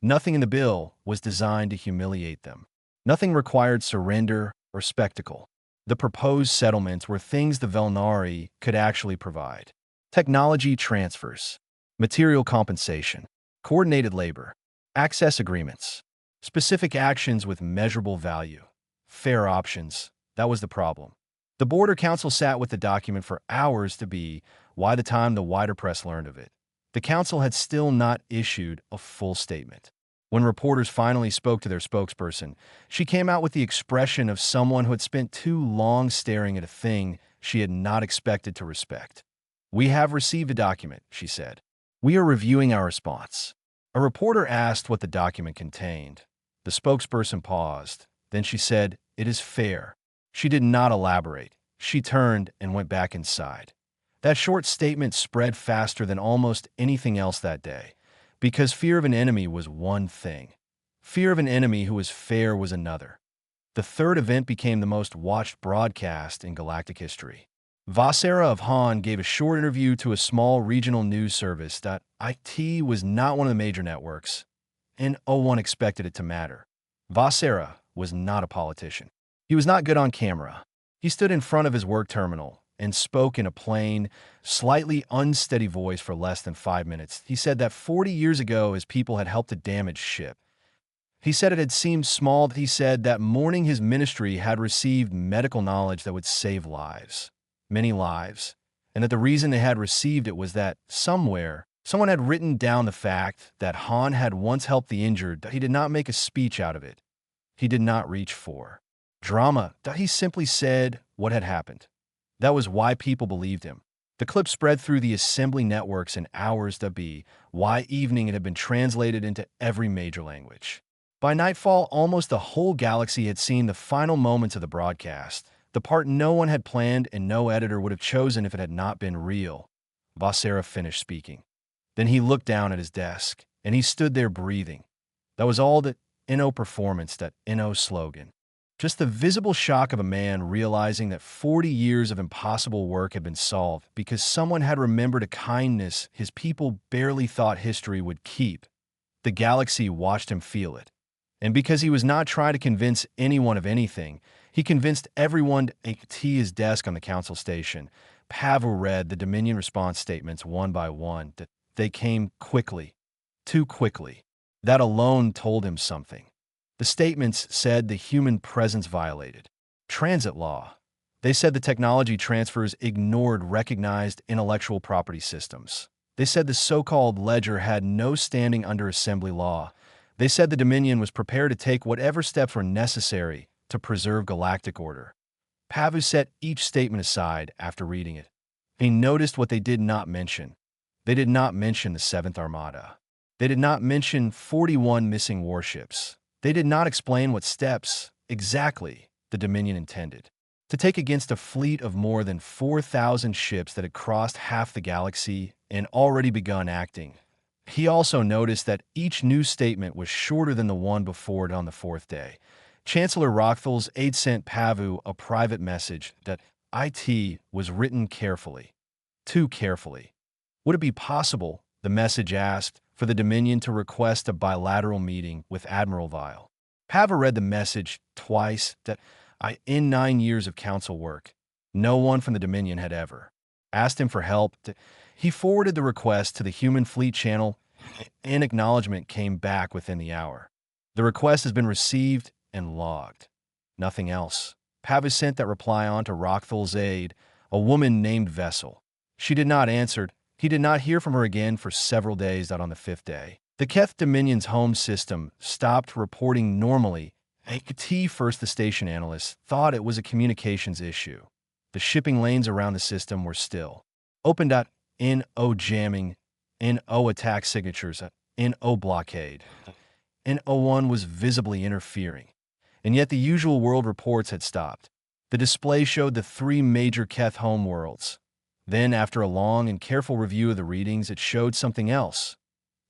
Nothing in the bill was designed to humiliate them. Nothing required surrender or spectacle. The proposed settlements were things the Velnari could actually provide. Technology transfers, material compensation, coordinated labor, access agreements, specific actions with measurable value, fair options. That was the problem. The Border Council sat with the document for hours to be by the time the wider press learned of it. The council had still not issued a full statement. When reporters finally spoke to their spokesperson, she came out with the expression of someone who had spent too long staring at a thing she had not expected to respect. "We have received a document," she said. "We are reviewing our response." A reporter asked what the document contained. The spokesperson paused. Then she said, "It is fair." She did not elaborate. She turned and went back inside. That short statement spread faster than almost anything else that day, because fear of an enemy was one thing. Fear of an enemy who was fair was another. The third event became the most watched broadcast in galactic history. Vasera of Han gave a short interview to a small regional news service that IT was not one of the major networks, and no one expected it to matter. Vasera was not a politician. He was not good on camera. He stood in front of his work terminal and spoke in a plain, slightly unsteady voice for less than 5 minutes. He said that 40 years ago his people had helped a damaged ship. He said it had seemed small. He said that morning his ministry had received medical knowledge that would save lives. Many lives, and that the reason they had received it was that somewhere, someone had written down the fact that Han had once helped the injured, that he did not make a speech out of it. He did not reach for drama, that he simply said what had happened. That was why people believed him. The clip spread through the assembly networks in hours. Why evening it had been translated into every major language. By nightfall, almost the whole galaxy had seen the final moments of the broadcast. The part no one had planned and no editor would have chosen if it had not been real. Vasera finished speaking. Then he looked down at his desk, and he stood there breathing. That was all that NO performance, that NO slogan. Just the visible shock of a man realizing that 40 years of impossible work had been solved because someone had remembered a kindness his people barely thought history would keep. The galaxy watched him feel it. And because he was not trying to convince anyone of anything, he convinced everyone to his desk on the council station. Pavu read the Dominion response statements one by one. They came quickly, too quickly. That alone told him something. The statements said the human presence violated transit law. They said the technology transfers ignored recognized intellectual property systems. They said the so-called ledger had no standing under assembly law. They said the Dominion was prepared to take whatever steps were necessary to preserve galactic order. Pavu set each statement aside after reading it. He noticed what they did not mention. They did not mention the Seventh Armada. They did not mention 41 missing warships. They did not explain what steps, exactly, the Dominion intended to take against a fleet of more than 4,000 ships that had crossed half the galaxy and already begun acting. He also noticed that each new statement was shorter than the one before it on the fourth day. Chancellor Rockthall's aide sent Pavu a private message that it was written carefully. Too carefully. Would it be possible, the message asked, for the Dominion to request a bilateral meeting with Admiral Vile? Pavu read the message twice that in 9 years of council work, no one from the Dominion had ever asked him for help. He forwarded the request to the Human Fleet Channel, and acknowledgement came back within the hour. The request has been received and logged. Nothing else. Pavu sent that reply on to Rockthall's aide, a woman named Vessel. She did not answer. He did not hear from her again for several days. On the fifth day, the Keth Dominion's home system stopped reporting normally. First, the station analysts thought it was a communications issue. The shipping lanes around the system were still open. NO jamming, NO attack signatures, NO blockade. NO1 was visibly interfering, and yet the usual world reports had stopped. The display showed the 3 major Keth home worlds. Then, after a long and careful review of the readings, it showed something else.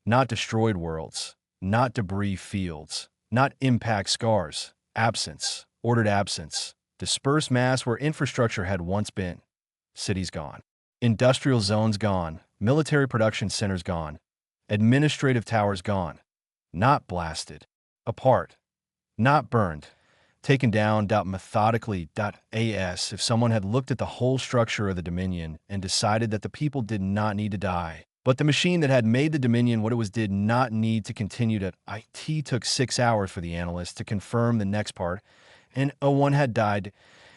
Not destroyed worlds, not debris fields, not impact scars, absence, ordered absence, dispersed mass where infrastructure had once been. Cities gone. Industrial zones gone. Military production centers gone. Administrative towers gone. Not blasted. Apart. Not burned. Taken down. Methodically. As if someone had looked at the whole structure of the Dominion and decided that the people did not need to die. But the machine that had made the Dominion what it was did not need to continue to. It took 6 hours for the analysts to confirm the next part. And O1 had died.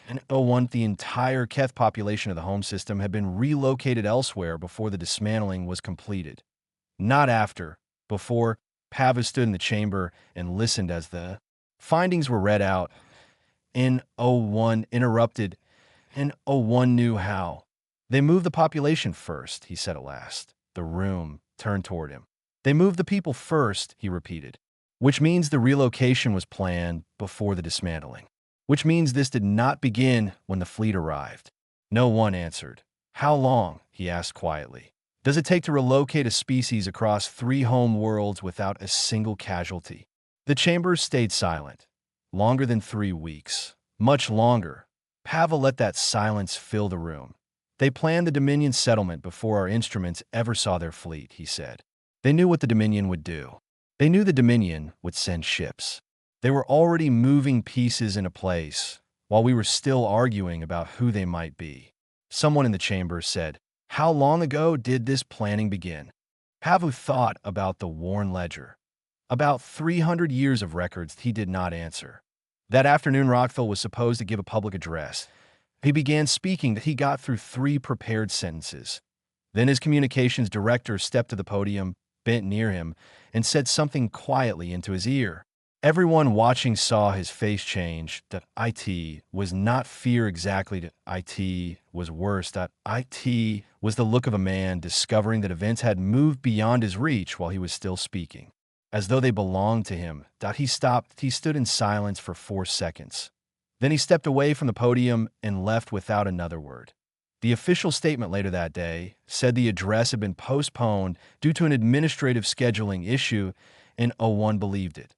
And O1, the entire Keth population of the home system had been relocated elsewhere before the dismantling was completed. Not after. Before, Pavu stood in the chamber and listened as the findings were read out. N01 interrupted. N01 knew how. They moved the population first, he said at last. The room turned toward him. They moved the people first, he repeated. Which means the relocation was planned before the dismantling. Which means this did not begin when the fleet arrived. No one answered. How long, he asked quietly, does it take to relocate a species across 3 home worlds without a single casualty? The chambers stayed silent. Longer than 3 weeks. Much longer. Pavu let that silence fill the room. They planned the Dominion settlement before our instruments ever saw their fleet, he said. They knew what the Dominion would do. They knew the Dominion would send ships. They were already moving pieces into place, while we were still arguing about who they might be. Someone in the chamber said, how long ago did this planning begin? Pavu thought about the worn ledger. About 300 years of records. He did not answer. That afternoon, Rockthall was supposed to give a public address. He began speaking that he got through 3 prepared sentences. Then his communications director stepped to the podium, bent near him, and said something quietly into his ear. Everyone watching saw his face change. That it was not fear exactly. That it was worse. That it was the look of a man discovering that events had moved beyond his reach while he was still speaking. As though they belonged to him. That he stopped. He stood in silence for 4 seconds. Then he stepped away from the podium and left without another word. The official statement later that day said the address had been postponed due to an administrative scheduling issue, and O1 believed it.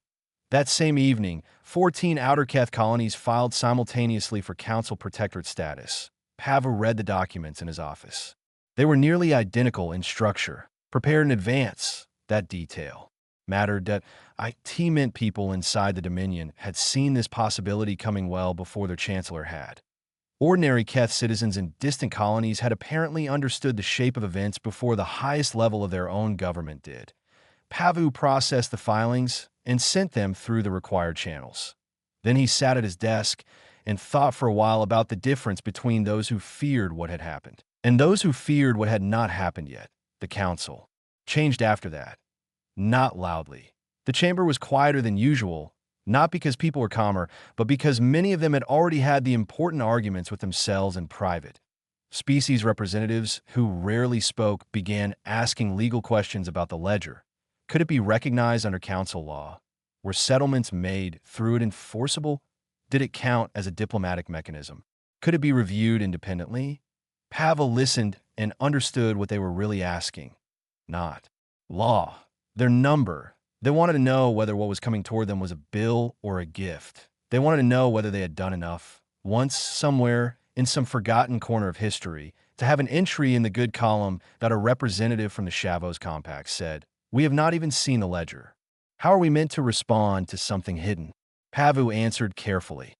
That same evening, 14 Outer Keth colonies filed simultaneously for Council Protectorate status. Pavu read the documents in his office. They were nearly identical in structure, prepared in advance. That detail mattered. That IT meant people inside the Dominion had seen this possibility coming well before their chancellor had. Ordinary Keth citizens in distant colonies had apparently understood the shape of events before the highest level of their own government did. Pavu processed the filings and sent them through the required channels. Then he sat at his desk and thought for a while about the difference between those who feared what had happened and those who feared what had not happened yet. The council changed after that. Not loudly. The chamber was quieter than usual, not because people were calmer, but because many of them had already had the important arguments with themselves in private. Species representatives, who rarely spoke, began asking legal questions about the ledger. Could it be recognized under council law? Were settlements made through it enforceable? Did it count as a diplomatic mechanism? Could it be reviewed independently? Pavel listened and understood what they were really asking. Not law. Their number. They wanted to know whether what was coming toward them was a bill or a gift. They wanted to know whether they had done enough, once, somewhere, in some forgotten corner of history, to have an entry in the good column that a representative from the Shavos Compact said, "We have not even seen the ledger. How are we meant to respond to something hidden?" Pavu answered carefully.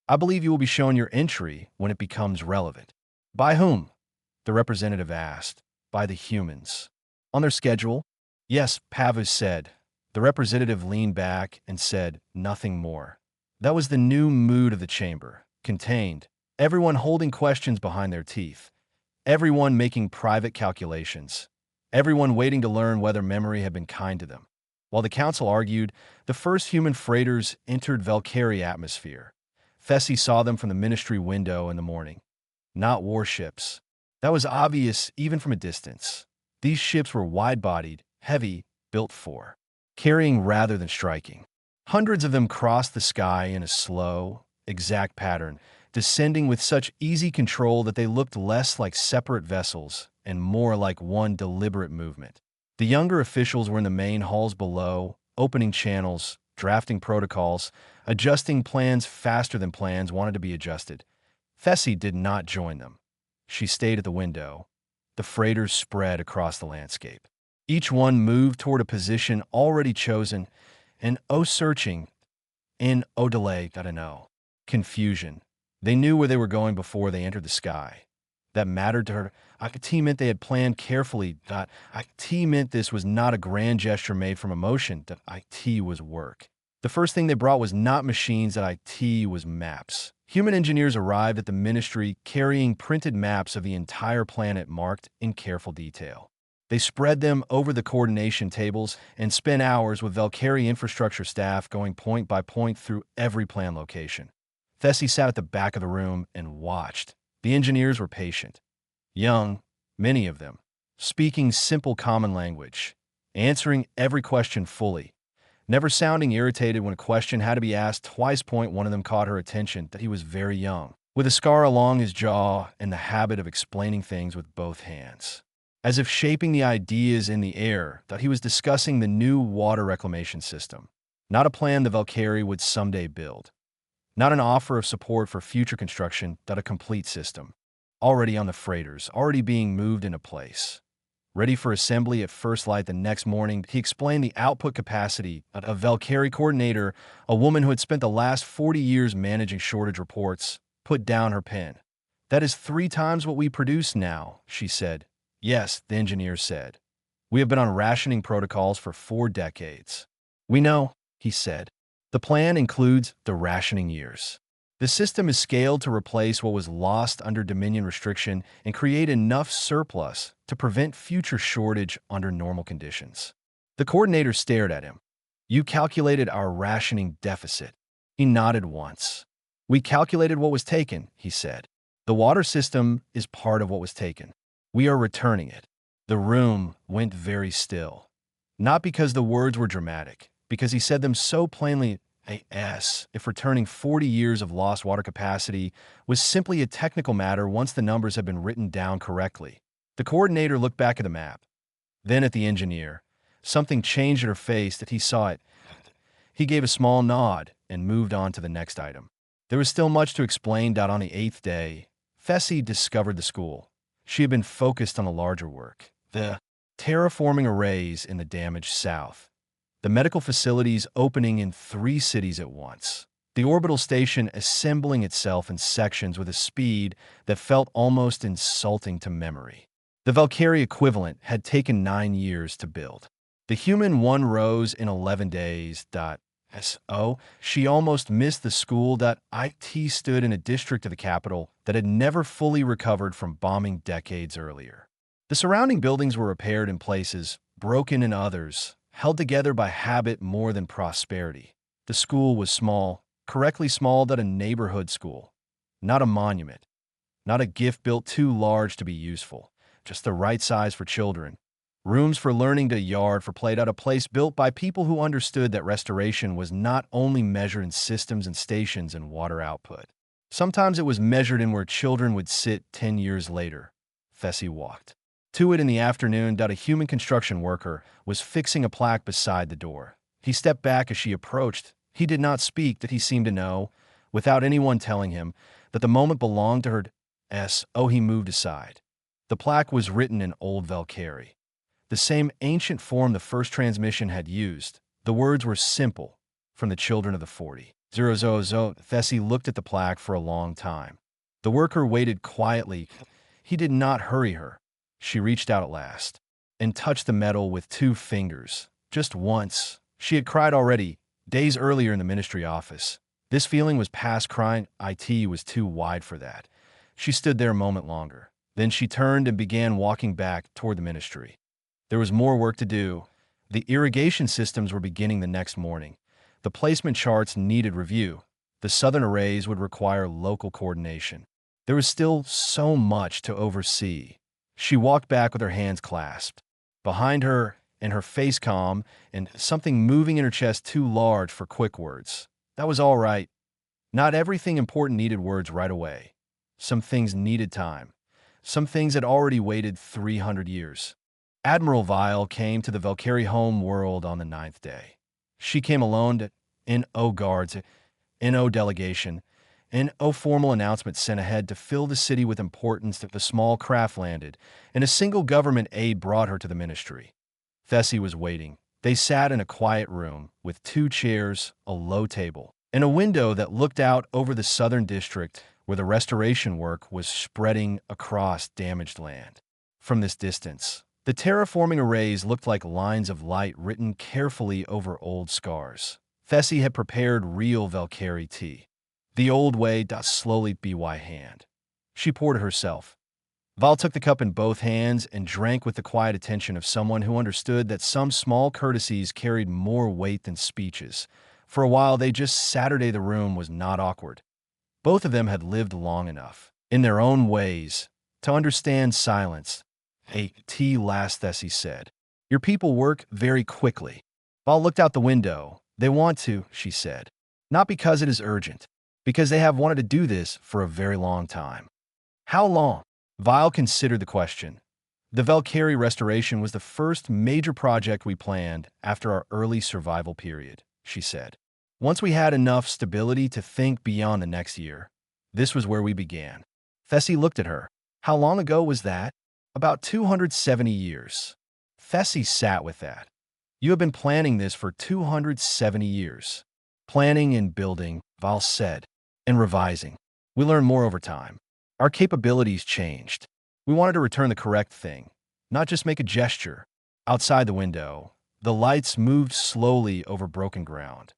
"I believe you will be shown your entry when it becomes relevant." "By whom?" the representative asked. "By the humans." "On their schedule?" "Yes," Pavu said. The representative leaned back and said nothing more. That was the new mood of the chamber, contained, everyone holding questions behind their teeth, everyone making private calculations, everyone waiting to learn whether memory had been kind to them. While the council argued, the first human freighters entered Valkyrie atmosphere. Fessy saw them from the ministry window in the morning. Not warships. That was obvious even from a distance. These ships were wide-bodied, heavy, built for carrying rather than striking. Hundreds of them crossed the sky in a slow, exact pattern, descending with such easy control that they looked less like separate vessels and more like one deliberate movement. The younger officials were in the main halls below, opening channels, drafting protocols, adjusting plans faster than plans wanted to be adjusted. Fessy did not join them. She stayed at the window. The freighters spread across the landscape. Each one moved toward a position already chosen, and searching, and delay, gotta know. Confusion. They knew where they were going before they entered the sky. That mattered to her. IT meant they had planned carefully. IT meant this was not a grand gesture made from emotion. That IT was work. The first thing they brought was not machines, that IT was maps. Human engineers arrived at the ministry carrying printed maps of the entire planet marked in careful detail. They spread them over the coordination tables and spent hours with Valkyrie infrastructure staff going point by point through every plan location. Fessy sat at the back of the room and watched. The engineers were patient. Young, many of them, speaking simple common language, answering every question fully, never sounding irritated when a question had to be asked twice. One of them caught her attention that he was very young, with a scar along his jaw and the habit of explaining things with both hands, as if shaping the ideas in the air, that he was discussing the new water reclamation system, not a plan the Valkyrie would someday build, not an offer of support for future construction, but a complete system, already on the freighters, already being moved into place. Ready for assembly at first light the next morning, he explained the output capacity of a Valkyrie coordinator, a woman who had spent the last 40 years managing shortage reports, put down her pen. "That is 3 times what we produce now," she said. "Yes," the engineer said. "We have been on rationing protocols for 4 decades. "We know," he said. "The plan includes the rationing years. The system is scaled to replace what was lost under Dominion restriction and create enough surplus to prevent future shortage under normal conditions." The coordinator stared at him. "You calculated our rationing deficit." He nodded once. "We calculated what was taken," he said. "The water system is part of what was taken. We are returning it." The room went very still. Not because the words were dramatic, because he said them so plainly. If returning 40 years of lost water capacity was simply a technical matter once the numbers had been written down correctly. The coordinator looked back at the map, then at the engineer. Something changed in her face that he saw it. He gave a small nod and moved on to the next item. There was still much to explain. On the 8th day, Fessy discovered the school. She had been focused on the larger work, the terraforming arrays in the damaged south, the medical facilities opening in 3 cities at once, the orbital station assembling itself in sections with a speed that felt almost insulting to memory. The Valkyrie equivalent had taken 9 years to build. The human one rose in 11 days. She almost missed the school. It stood in a district of the capital that had never fully recovered from bombing decades earlier. The surrounding buildings were repaired in places, broken in others, held together by habit more than prosperity. The school was small, correctly small, a neighborhood school, not a monument, not a gift built too large to be useful, just the right size for children. Rooms for learning, a yard for play, a place built by people who understood that restoration was not only measured in systems and stations and water output. Sometimes it was measured in where children would sit 10 years later. Fessy walked to it in the afternoon. A human construction worker was fixing a plaque beside the door. He stepped back as she approached. He did not speak. He seemed to know, without anyone telling him, that the moment belonged to her. He moved aside. The plaque was written in Old Valkyrie, the same ancient form the first transmission had used. The words were simple, from the children of the 40. Fessy looked at the plaque for a long time. The worker waited quietly. He did not hurry her. She reached out at last and touched the metal with 2 fingers. Just once. She had cried already, days earlier in the ministry office. This feeling was past crying. It was too wide for that. She stood there a moment longer. Then she turned and began walking back toward the ministry. There was more work to do. The irrigation systems were beginning the next morning. The placement charts needed review. The southern arrays would require local coordination. There was still so much to oversee. She walked back with her hands clasped behind her and her face calm and something moving in her chest too large for quick words. That was all right. Not everything important needed words right away. Some things needed time. Some things had already waited 300 years. Admiral Vile came to the Valkyrie home world on the 9th day. She came alone to NO guards, NO delegation, NO formal announcement sent ahead to fill the city with importance. That the small craft landed, and a single government aide brought her to the ministry. Fessy was waiting. They sat in a quiet room with 2 chairs, a low table, and a window that looked out over the southern district where the restoration work was spreading across damaged land. From this distance, the terraforming arrays looked like lines of light written carefully over old scars. Fessy had prepared real Valkyrie tea. The old way, slowly by hand. She poured it herself. Val took the cup in both hands and drank with the quiet attention of someone who understood that some small courtesies carried more weight than speeches. For a while, Saturday the room was not awkward. Both of them had lived long enough, in their own ways, to understand silence. Hey, tea last, Fessy said. Your people work very quickly. Val looked out the window. They want to, she said. Not because it is urgent, because they have wanted to do this for a very long time. How long? Vile considered the question. The Valkyrie restoration was the first major project we planned after our early survival period, she said. Once we had enough stability to think beyond the next year, this was where we began. Fessy looked at her. How long ago was that? About 270 years. Fessy sat with that. You have been planning this for 270 years. Planning and building, Val said, and revising. We learned more over time. Our capabilities changed. We wanted to return the correct thing, not just make a gesture. Outside the window, the lights moved slowly over broken ground.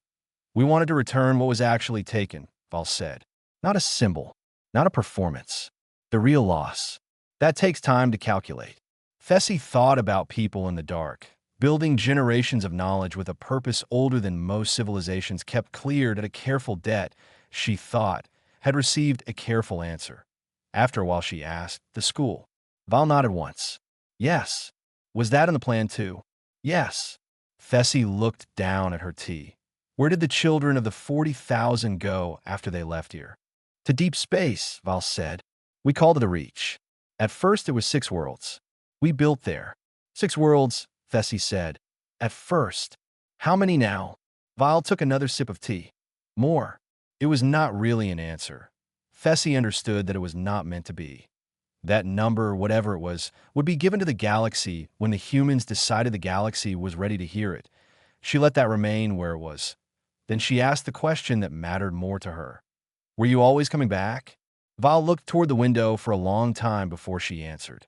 We wanted to return what was actually taken, Val said. Not a symbol, not a performance. The real loss. That takes time to calculate. Fessy thought about people in the dark, building generations of knowledge with a purpose older than most civilizations kept cleared at a careful debt, she thought, had received a careful answer. After a while she asked, the school. Val nodded once. Yes. Was that in the plan too? Yes. Fessy looked down at her tea. Where did the children of the 40,000 go after they left here? To deep space, Val said. We called it a reach. At first it was 6 worlds. We built there. 6 worlds, Fessy said. At first. How many now? Val took another sip of tea. More. It was not really an answer. Fessy understood that it was not meant to be. That number, whatever it was, would be given to the galaxy when the humans decided the galaxy was ready to hear it. She let that remain where it was. Then she asked the question that mattered more to her. Were you always coming back? Val looked toward the window for a long time before she answered.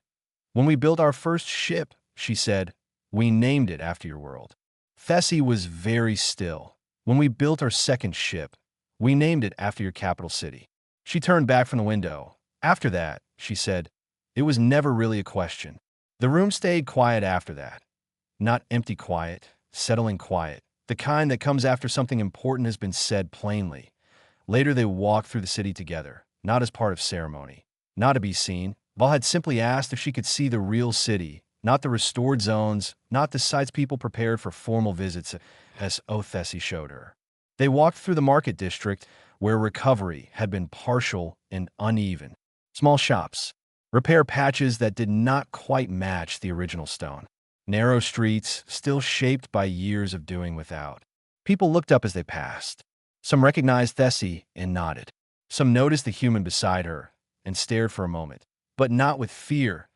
When we built our first ship, she said, we named it after your world. Fessy was very still. When we built our second ship, we named it after your capital city. She turned back from the window. After that, she said, it was never really a question. The room stayed quiet after that. Not empty quiet, settling quiet, the kind that comes after something important has been said plainly. Later they walked through the city together, not as part of ceremony, not to be seen. Val had simply asked if she could see the real city, not the restored zones, not the sites people prepared for formal visits, as Othesi showed her. They walked through the market district, where recovery had been partial and uneven. Small shops, repair patches that did not quite match the original stone. Narrow streets, still shaped by years of doing without. People looked up as they passed. Some recognized Thessie and nodded. Some noticed the human beside her and stared for a moment, but not with fear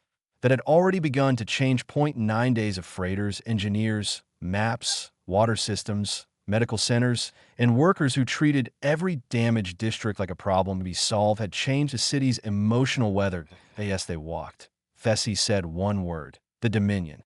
that had already begun to change. 9 days of freighters, engineers, maps, water systems, medical centers, and workers who treated every damaged district like a problem to be solved had changed the city's emotional weather. Yes, they walked. Thessie said one word, the Dominion.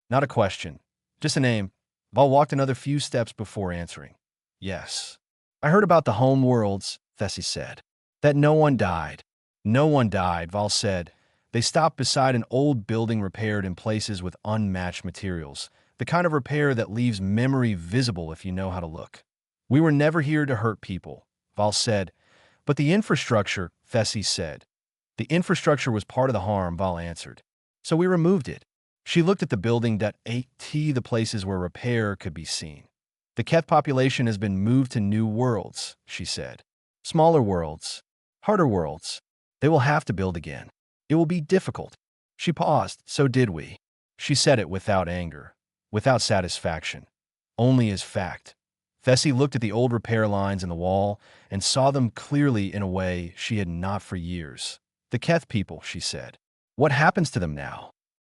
Not a question, just a name. Val walked another few steps before answering. Yes. I heard about the home worlds, Thessie said. That no one died. No one died, Val said. They stopped beside an old building repaired in places with unmatched materials, the kind of repair that leaves memory visible if you know how to look. We were never here to hurt people, Val said. But the infrastructure, Thessie said. The infrastructure was part of the harm, Val answered. So we removed it. She looked at the building that the places where repair could be seen. The Keth population has been moved to new worlds, she said. Smaller worlds, harder worlds. They will have to build again. It will be difficult. She paused. So did we. She said it without anger, without satisfaction, only as fact. Thessie looked at the old repair lines in the wall and saw them clearly in a way she had not for years. The Keth people, she said. What happens to them now?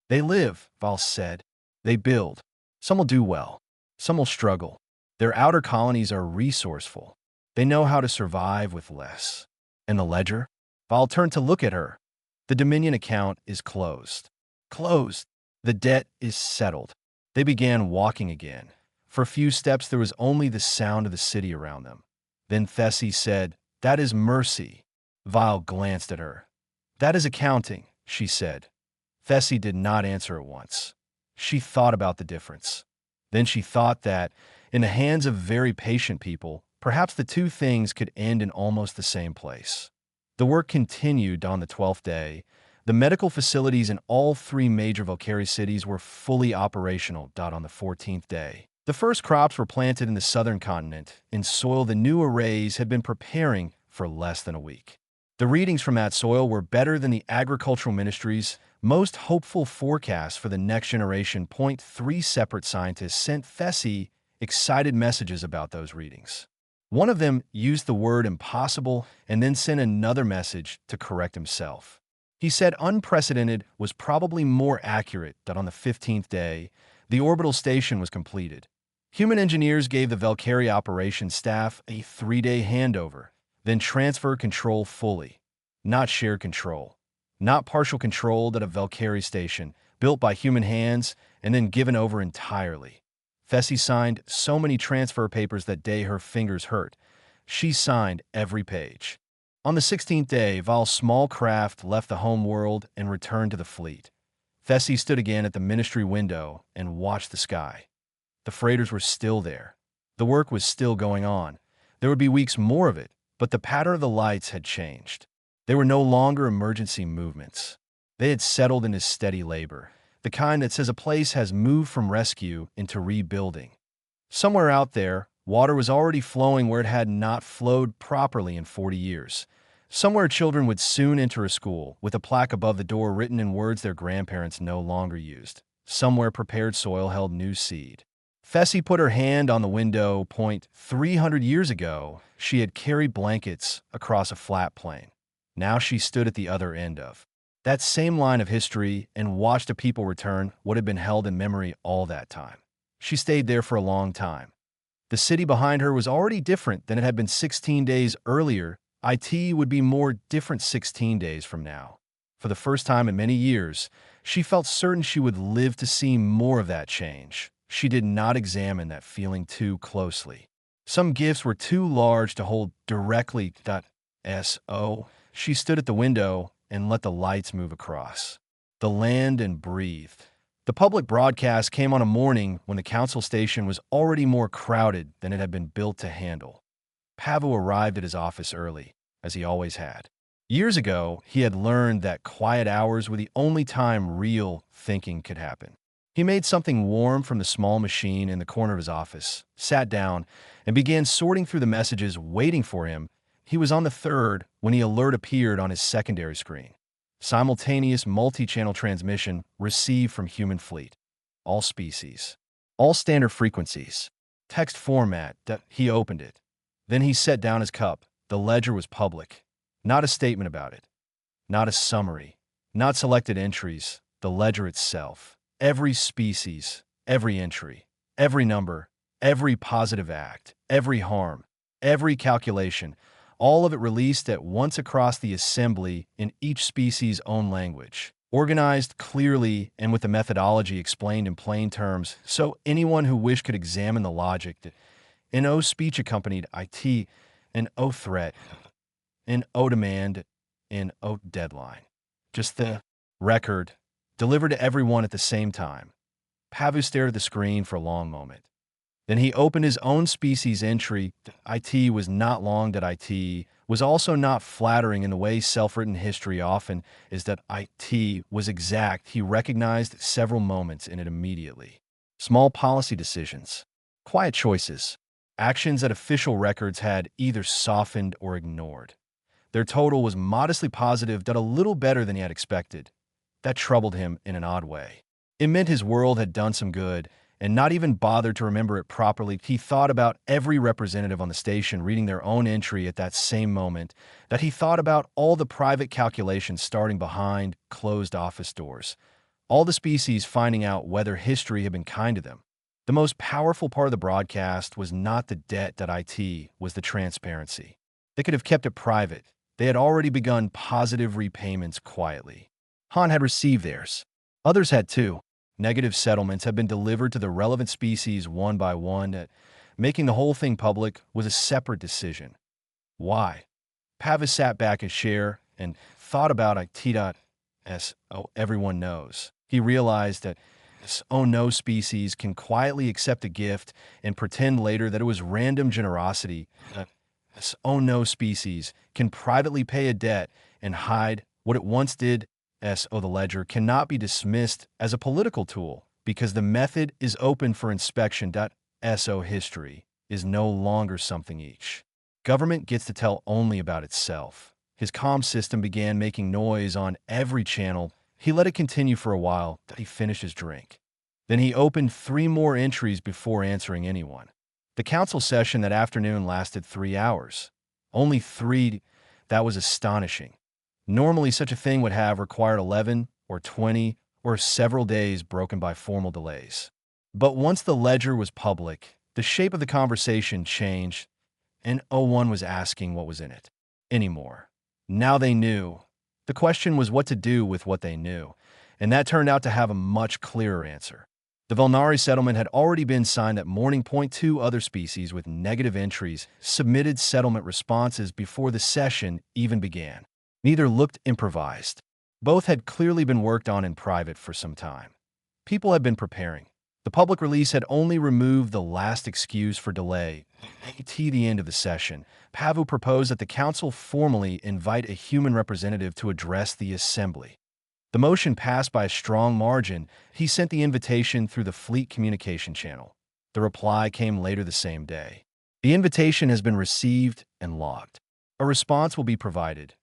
They live, Val said. They build. Some will do well. Some will struggle. Their outer colonies are resourceful. They know how to survive with less. And the ledger? Val turned to look at her. The Dominion account is closed. Closed. The debt is settled. They began walking again. For a few steps there was only the sound of the city around them. Then Thessie said, that is mercy. Val glanced at her. That is accounting, she said. Thessie did not answer at once. She thought about the difference. Then she thought that, in the hands of very patient people, perhaps the two things could end in almost the same place. The work continued on the 12th day. The medical facilities in all 3 major Valkyrie cities were fully operational on the 14th day. The first crops were planted in the southern continent, in soil the new arrays had been preparing for less than a week. The readings from that soil were better than the Agricultural Ministry's most hopeful forecast for the next generation. 3 separate scientists sent Thessie excited messages about those readings. One of them used the word impossible and then sent another message to correct himself. He said unprecedented was probably more accurate. That on the 15th day, the orbital station was completed. Human engineers gave the Valkyrie operations staff a 3-day handover, then transfer control fully. Not shared control. Not partial control at a Valkyrie station, built by human hands and then given over entirely. Thessie signed so many transfer papers that day her fingers hurt. She signed every page. On the 16th day, Val's small craft left the home world and returned to the fleet. Thessie stood again at the ministry window and watched the sky. The freighters were still there. The work was still going on. There would be weeks more of it, but the pattern of the lights had changed. They were no longer emergency movements. They had settled into steady labor, the kind that says a place has moved from rescue into rebuilding. Somewhere out there, water was already flowing where it had not flowed properly in 40 years. Somewhere children would soon enter a school with a plaque above the door written in words their grandparents no longer used. Somewhere prepared soil held new seed. Fessy put her hand on the window point. 300 years ago, she had carried blankets across a flat plain. Now she stood at the other end of that same line of history and watched a people return what had been held in memory all that time. She stayed there for a long time. The city behind her was already different than it had been 16 days earlier. IT would be more different 16 days from now. For the first time in many years, she felt certain she would live to see more of that change. She did not examine that feeling too closely. Some gifts were too large to hold directly. So she stood at the window and let the lights move across the land and breathed. The public broadcast came on a morning when the council station was already more crowded than it had been built to handle. Pavu arrived at his office early, as he always had. Years ago, he had learned that quiet hours were the only time real thinking could happen. He made something warm from the small machine in the corner of his office, sat down, and began sorting through the messages waiting for him. He was on the third when the alert appeared on his secondary screen. Simultaneous multi-channel transmission received from human fleet. All species. All standard frequencies. Text format. He opened it. Then he set down his cup. The ledger was public. Not a statement about it. Not a summary. Not selected entries. The ledger itself. Every species. Every entry. Every number. Every positive act. Every harm. Every calculation. All of it released at once across the assembly in each species' own language. Organized clearly and with the methodology explained in plain terms, so anyone who wished could examine the logic. An O speech accompanied IT, an O threat, an O demand, an O deadline. Just the record, delivered to everyone at the same time. Pavu stared at the screen for a long moment. Then he opened his own species entry. IT was not long. That IT was also not flattering in the way self-written history often is. That IT was exact. He recognized several moments in it immediately. Small policy decisions, quiet choices, actions that official records had either softened or ignored. Their total was modestly positive, that a little better than he had expected. That troubled him in an odd way. It meant his world had done some good, and not even bothered to remember it properly. He thought about every representative on the station reading their own entry at that same moment, that he thought about all the private calculations starting behind closed office doors, all the species finding out whether history had been kind to them. The most powerful part of the broadcast was not the debt. That IT was the transparency. They could have kept it private. They had already begun positive repayments quietly. Han had received theirs. Others had too. Negative settlements had been delivered to the relevant species one by one. Making the whole thing public was a separate decision. Why? Pavis sat back in his chair and thought about IT.S. Oh, everyone knows. He realized that oh no species can quietly accept a gift and pretend later that it was random generosity. Oh no species can privately pay a debt and hide what it once did. The ledger cannot be dismissed as a political tool because the method is open for inspection. So history is no longer something each government gets to tell only about itself. His comm system began making noise on every channel. He let it continue for a while. He finished his drink. Then he opened 3 more entries before answering anyone. The council session that afternoon lasted 3 hours. Only 3. That was astonishing. Normally, such a thing would have required 11 or 20 or several days broken by formal delays. But once the ledger was public, the shape of the conversation changed, and O1 was asking what was in it anymore. Now they knew. The question was what to do with what they knew, and that turned out to have a much clearer answer. The Volnari settlement had already been signed that morning. 2 other species with negative entries submitted settlement responses before the session even began. Neither looked improvised. Both had clearly been worked on in private for some time. People had been preparing. The public release had only removed the last excuse for delay. At the end of the session, Pavu proposed that the council formally invite a human representative to address the assembly. The motion passed by a strong margin. He sent the invitation through the fleet communication channel. The reply came later the same day. The invitation has been received and logged. A response will be provided.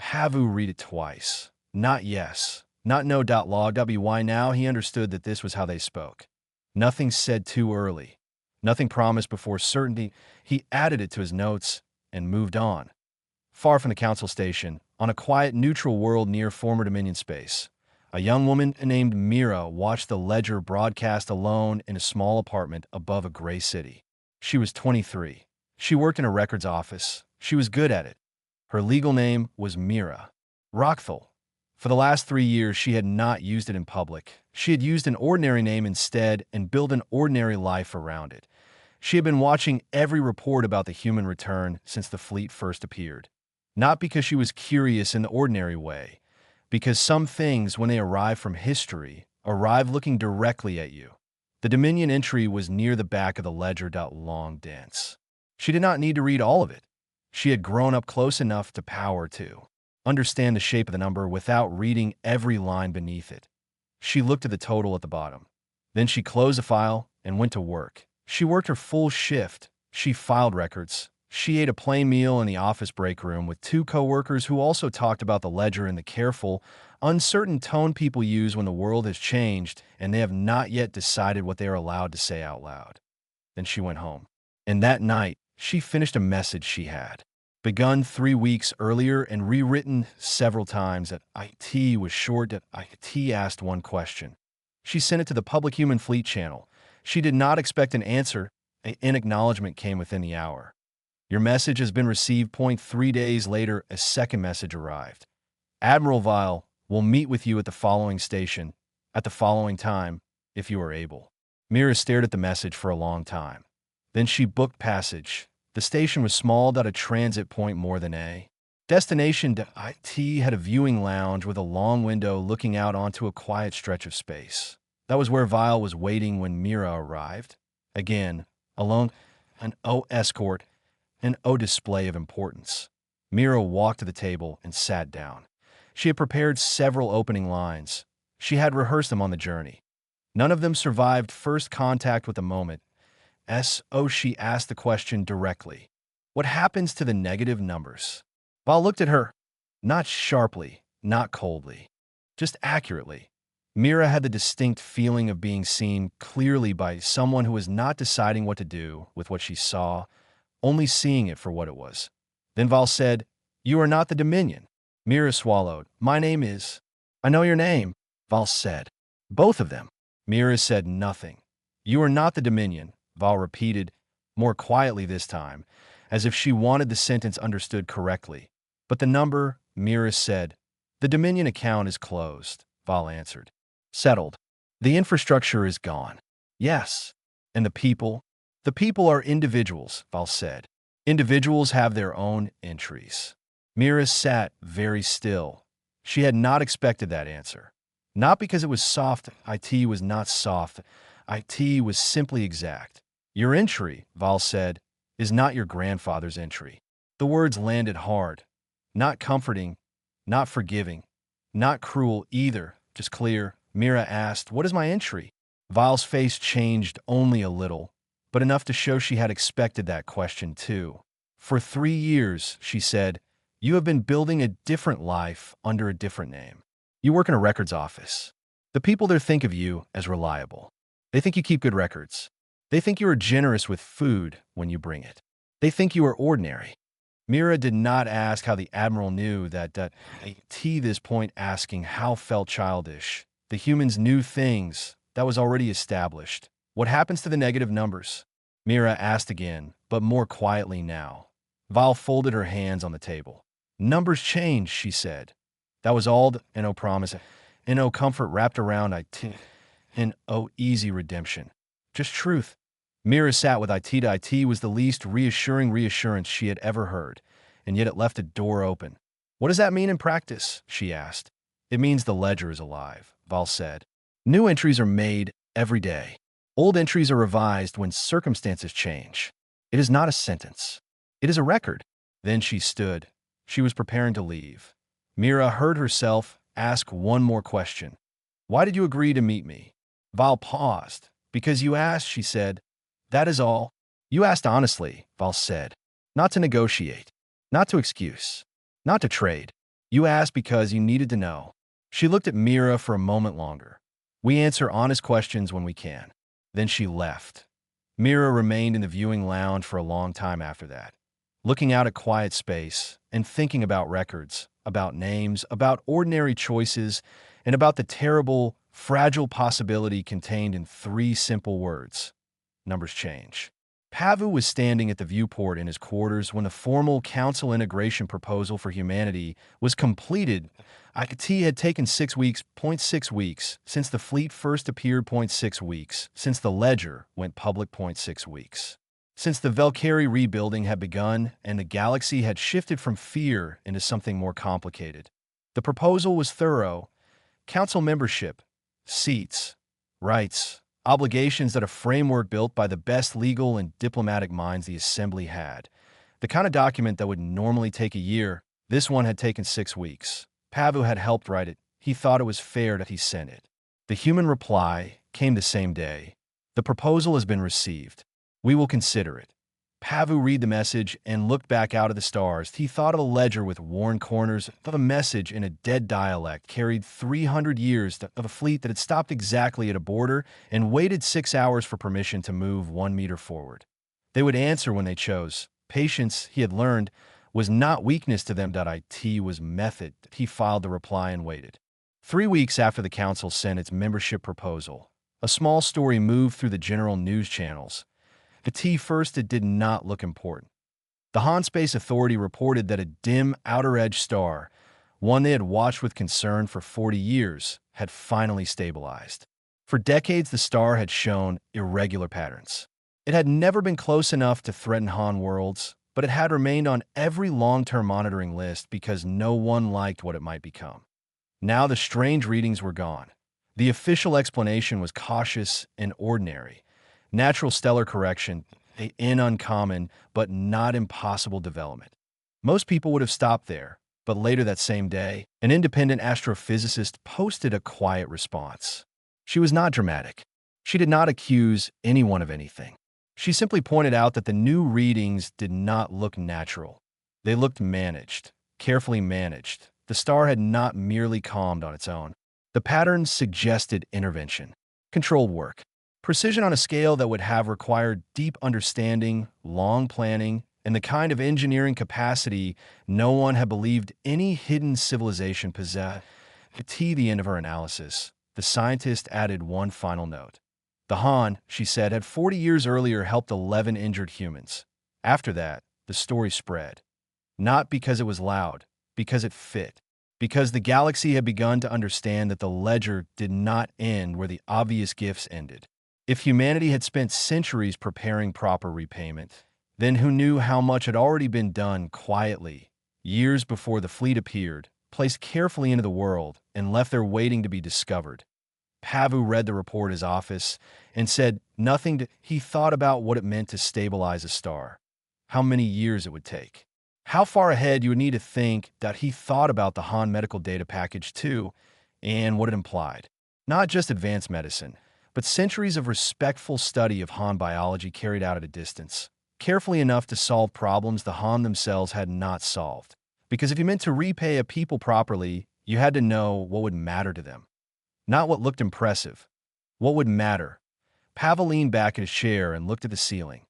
Pavu read it twice. Not yes, not no. Log WY. Now he understood that this was how they spoke. Nothing said too early. Nothing promised before certainty. He added it to his notes and moved on. Far from the council station, on a quiet, neutral world near former Dominion space, a young woman named Mira watched the ledger broadcast alone in a small apartment above a gray city. She was 23. She worked in a records office. She was good at it. Her legal name was Mira Rockthal. For the last 3 years, she had not used it in public. She had used an ordinary name instead and built an ordinary life around it. She had been watching every report about the human return since the fleet first appeared. Not because she was curious in the ordinary way, because some things, when they arrive from history, arrive looking directly at you. The Dominion entry was near the back of the ledger. Long dense. She did not need to read all of it. She had grown up close enough to power to understand the shape of the number without reading every line beneath it. She looked at the total at the bottom. Then she closed the file and went to work. She worked her full shift. She filed records. She ate a plain meal in the office break room with two coworkers who also talked about the ledger in the careful, uncertain tone people use when the world has changed and they have not yet decided what they are allowed to say out loud. Then she went home. And that night, she finished a message she had begun 3 weeks earlier and rewritten several times. That IT was short. That IT asked one question. She sent it to the Public Human Fleet channel. She did not expect an answer. An acknowledgement came within the hour. Your message has been received. 3 days later, a second message arrived. Admiral Vile will meet with you at the following station, at the following time, if you are able. Mira stared at the message for a long time. Then she booked passage. The station was small. A transit point more than a destination. IT had a viewing lounge with a long window looking out onto a quiet stretch of space. That was where Vile was waiting when Mira arrived. Again, alone, an O escort, an O display of importance. Mira walked to the table and sat down. She had prepared several opening lines. She had rehearsed them on the journey. None of them survived first contact with the moment. She asked the question directly. What happens to the negative numbers? Val looked at her, not sharply, not coldly, just accurately. Mira had the distinct feeling of being seen clearly by someone who was not deciding what to do with what she saw, only seeing it for what it was. Then Val said, "You are not the Dominion." Mira swallowed. "My name is—" "I know your name," Val said. "Both of them." Mira said nothing. "You are not the Dominion," Val repeated, more quietly this time, as if she wanted the sentence understood correctly. "But the number," Mira said. "The Dominion account is closed," Val answered. "Settled. The infrastructure is gone." "Yes." "And the people?" "The people are individuals," Val said. "Individuals have their own entries." Mira sat very still. She had not expected that answer. Not because it was soft. IT was not soft. IT was simply exact. "Your entry," Val said, "is not your grandfather's entry." The words landed hard. Not comforting, not forgiving, not cruel either, just clear. Mira asked, "What is my entry?" Val's face changed only a little, but enough to show she had expected that question too. "For 3 years," she said, "you have been building a different life under a different name. You work in a records office. The people there think of you as reliable. They think you keep good records. They think you are generous with food when you bring it. They think you are ordinary." Mira did not ask how the Admiral knew that. At this point, asking how felt childish. The humans knew things that was already established. "What happens to the negative numbers?" Mira asked again, but more quietly now. Val folded her hands on the table. "Numbers change," she said. That was all. No promise, no comfort wrapped around IT, no easy redemption. Just truth. Mira sat with IT. IT was the least reassuring reassurance she had ever heard, and yet it left a door open. "What does that mean in practice?" she asked. "It means the ledger is alive," Val said. "New entries are made every day. Old entries are revised when circumstances change. It is not a sentence. It is a record." Then she stood. She was preparing to leave. Mira heard herself ask one more question. "Why did you agree to meet me?" Val paused. "Because you asked," she said. "That is all." "You asked honestly," Val said. "Not to negotiate. Not to excuse. Not to trade. You asked because you needed to know." She looked at Mira for a moment longer. "We answer honest questions when we can." Then she left. Mira remained in the viewing lounge for a long time after that, looking out at quiet space and thinking about records, about names, about ordinary choices, and about the terrible, fragile possibility contained in three simple words: numbers change. Pavu was standing at the viewport in his quarters when the formal council integration proposal for humanity was completed. IT had taken 6 weeks, 0.6 weeks, since the fleet first appeared, 0.6 weeks, since the ledger went public, 0.6 weeks. Since the Valkyrie rebuilding had begun and the galaxy had shifted from fear into something more complicated. The proposal was thorough: council membership, seats, rights, obligations, that a framework built by the best legal and diplomatic minds the Assembly had. The kind of document that would normally take a year, this one had taken 6 weeks. Pavu had helped write it. He thought it was fair that he sent it. The human reply came the same day. The proposal has been received. We will consider it. Pavu read the message and looked back out at the stars. He thought of a ledger with worn corners, of a message in a dead dialect carried 300 years, of a fleet that had stopped exactly at a border and waited 6 hours for permission to move 1 meter forward. They would answer when they chose. Patience, he had learned, was not weakness to them. It was method. He filed the reply and waited. 3 weeks after the council sent its membership proposal, a small story moved through the general news channels. First, it did not look important. The Han Space Authority reported that a dim outer-edge star, one they had watched with concern for 40 years, had finally stabilized. For decades, the star had shown irregular patterns. It had never been close enough to threaten Han worlds, but it had remained on every long-term monitoring list because no one liked what it might become. Now the strange readings were gone. The official explanation was cautious and ordinary. Natural stellar correction, an uncommon but not impossible development. Most people would have stopped there, but later that same day, an independent astrophysicist posted a quiet response. She was not dramatic. She did not accuse anyone of anything. She simply pointed out that the new readings did not look natural. They looked managed, carefully managed. The star had not merely calmed on its own. The patterns suggested intervention, controlled work, precision on a scale that would have required deep understanding, long planning, and the kind of engineering capacity no one had believed any hidden civilization possessed. At the end of her analysis, the scientist added one final note. The Han, she said, had 40 years earlier helped 11 injured humans. After that, the story spread. Not because it was loud, because it fit. Because the galaxy had begun to understand that the ledger did not end where the obvious gifts ended. If humanity had spent centuries preparing proper repayment, then who knew how much had already been done quietly, years before the fleet appeared, placed carefully into the world, and left there waiting to be discovered. Pavu read the report at his office and said nothing. He thought about what it meant to stabilize a star, how many years it would take, how far ahead you would need to think. That he thought about the Han medical data package too, and what it implied. Not just advanced medicine, but centuries of respectful study of Han biology carried out at a distance, carefully enough to solve problems the Han themselves had not solved. Because if you meant to repay a people properly, you had to know what would matter to them. Not what looked impressive. What would matter? Pavel leaned back in his chair and looked at the ceiling.